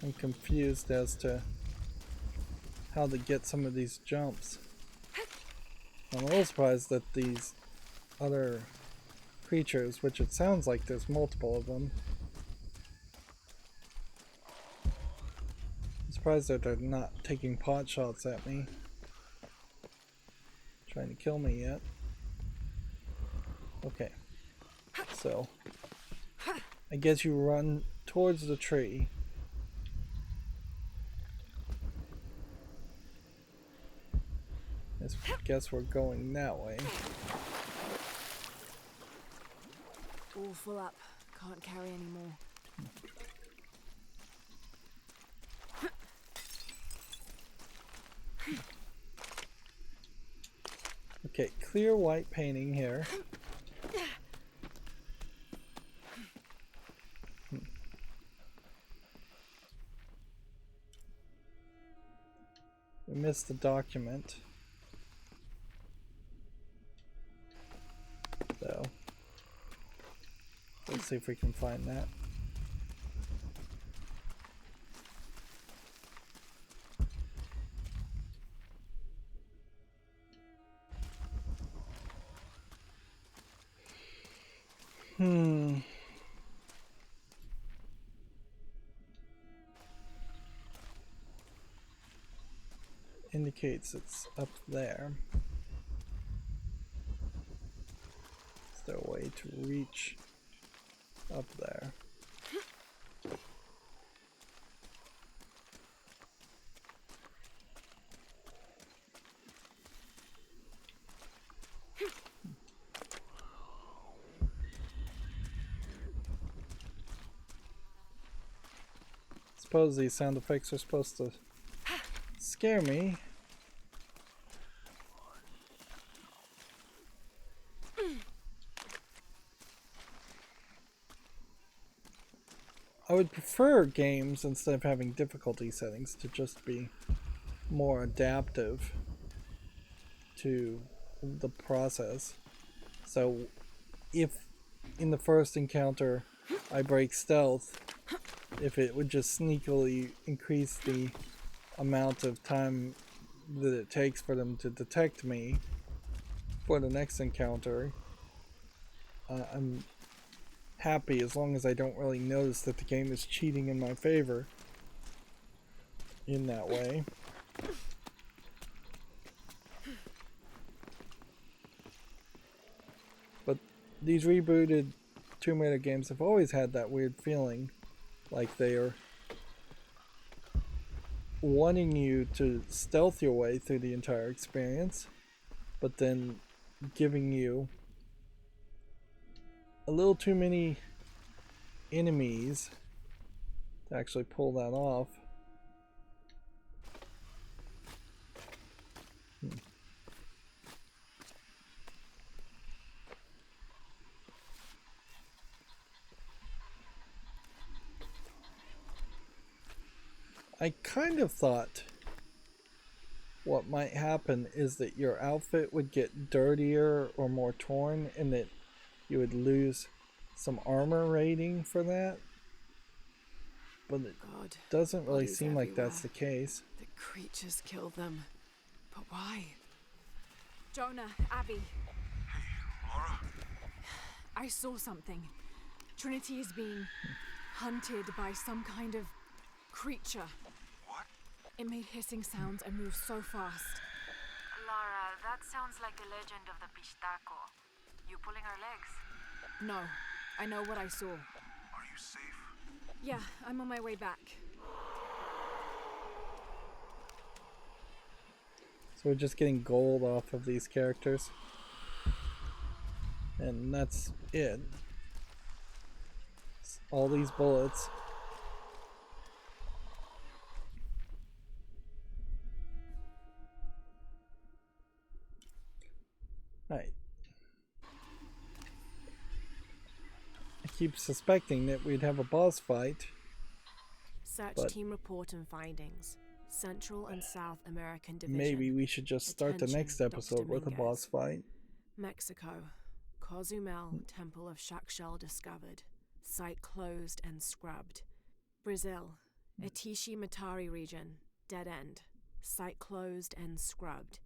I'm confused as to how to get some of these jumps. I'm a little surprised that these other creatures, which it sounds like there's multiple of them, I'm surprised that they're not taking pot shots at me, trying to kill me yet. Okay, so I guess you run towards the tree. I guess we're going that way. All full up. Can't carry any more. Okay, clear white painting here. We missed the document. So, let's see if we can find that. Indicates it's up there. Is there a way to reach up there? suppose these sound effects are supposed to scare me. I would prefer games, instead of having difficulty settings, to just be more adaptive to the process. So if in the first encounter I break stealth, if it would just sneakily increase the amount of time that it takes for them to detect me for the next encounter, I'm happy, as long as I don't really notice that the game is cheating in my favor in that way. But these rebooted Tomb Raider games have always had that weird feeling like they are wanting you to stealth your way through the entire experience, but then giving you a little too many enemies to actually pull that off. I kind of thought what might happen is that your outfit would get dirtier or more torn, and that you would lose some armor rating for that. But it doesn't really seem like that's the case. The creatures kill them. But why? Jonah, Abby. Hey, Lara? I saw something. Trinity is being hunted by some kind of creature. What? It made hissing sounds and moved so fast. Lara, that sounds like the legend of the Pistaco. You pulling her legs? No, I know what I saw. Are you safe? Yeah, I'm on my way back. So we're just getting gold off of these characters. And that's it. It's all these bullets. Right. I keep suspecting that we'd have a boss fight. Search team report and findings. Central and South American Division. Maybe we should just start the next episode with a boss fight. Mexico. Cozumel, Temple of Shakshel discovered. Site closed and scrubbed. Brazil. Atishi Matari region. Dead end. Site closed and scrubbed.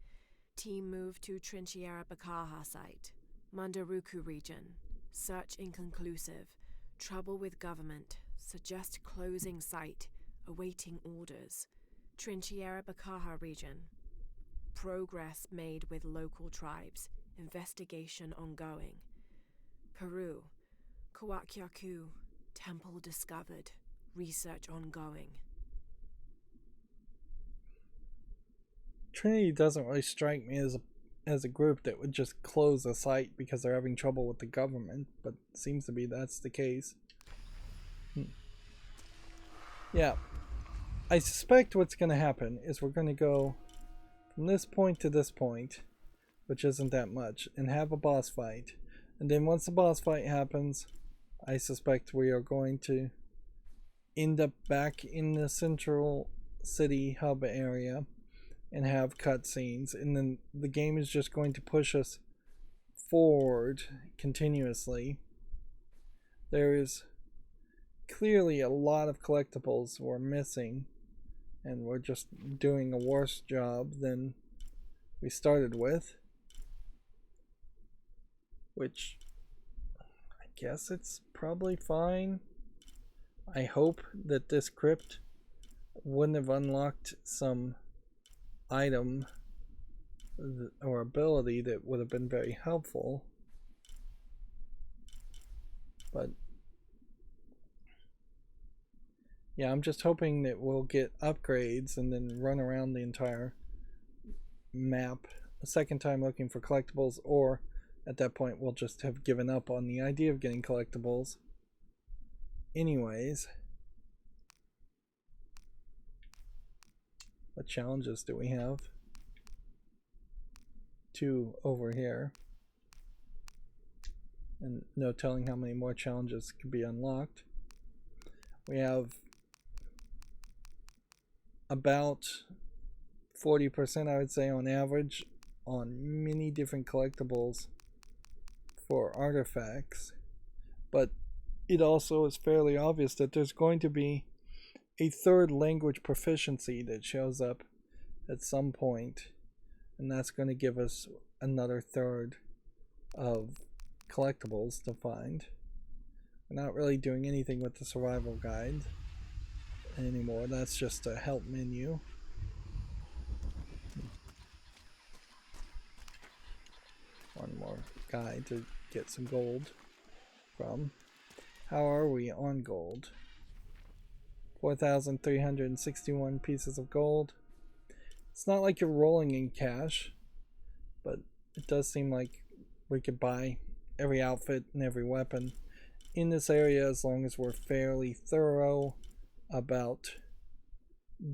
Team moved to Trinchiera Bakaha site. Mandaruku region. Search inconclusive. Trouble with government. Suggest closing site. Awaiting orders. Trinchiera Bakaha region. Progress made with local tribes. Investigation ongoing. Peru. Coaquiacu. Temple discovered. Research ongoing. Trinity doesn't really strike me as a group that would just close a site because they're having trouble with the government, but it seems to be that's the case. Yeah. I suspect what's going to happen is we're going to go from this point to this point, which isn't that much, and have a boss fight. And then once the boss fight happens, I suspect we are going to end up back in the central city hub area and have cutscenes, and then the game is just going to push us forward continuously. There is clearly a lot of collectibles we're missing, and we're just doing a worse job than we started with, which I guess it's probably fine. I hope that this crypt wouldn't have unlocked some item or ability that would have been very helpful, but yeah, I'm just hoping that we'll get upgrades and then run around the entire map a second time looking for collectibles, or at that point we'll just have given up on the idea of getting collectibles anyways. What challenges do we have? 2 over here. And no telling how many more challenges can be unlocked. We have about 40%, I would say, on average on many different collectibles for artifacts, but it also is fairly obvious that there's going to be a 3rd language proficiency that shows up at some point, and that's going to give us another 1/3 of collectibles to find. We're not really doing anything with the survival guide anymore. That's just a help menu. One more guide to get some gold from. How are we on gold? 4,361 pieces of gold. It's not like you're rolling in cash, but it does seem like we could buy every outfit and every weapon in this area as long as we're fairly thorough about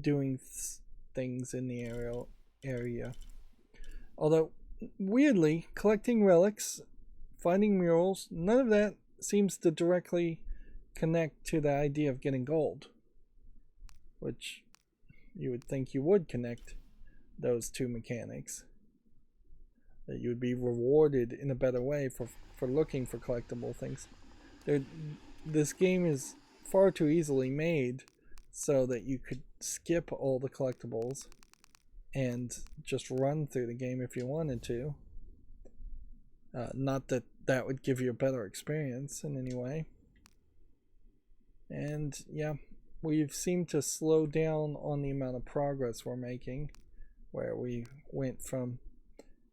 doing things in the area. Although, weirdly, collecting relics, finding murals, none of that seems to directly connect to the idea of getting gold, which you would think you would connect those 2 mechanics, that you would be rewarded in a better way for looking for collectible things. This game is far too easily made so that you could skip all the collectibles and just run through the game if you wanted to. Not that that would give you a better experience in any way. And yeah, we've seemed to slow down on the amount of progress we're making, where we went from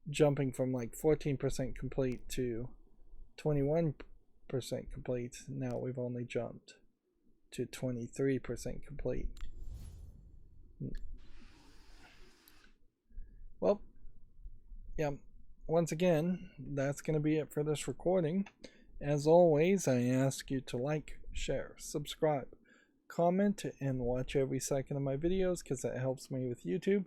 jumping from like 14% complete to 21% complete. Now we've only jumped to 23% complete. Well, yeah, once again, that's going to be it for this recording. As always, I ask you to like, share, subscribe, comment, and watch every second of my videos because that helps me with YouTube.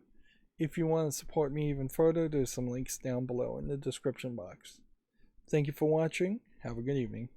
If you want to support me even further, there's some links down below in the description box. Thank you for watching. Have a good evening.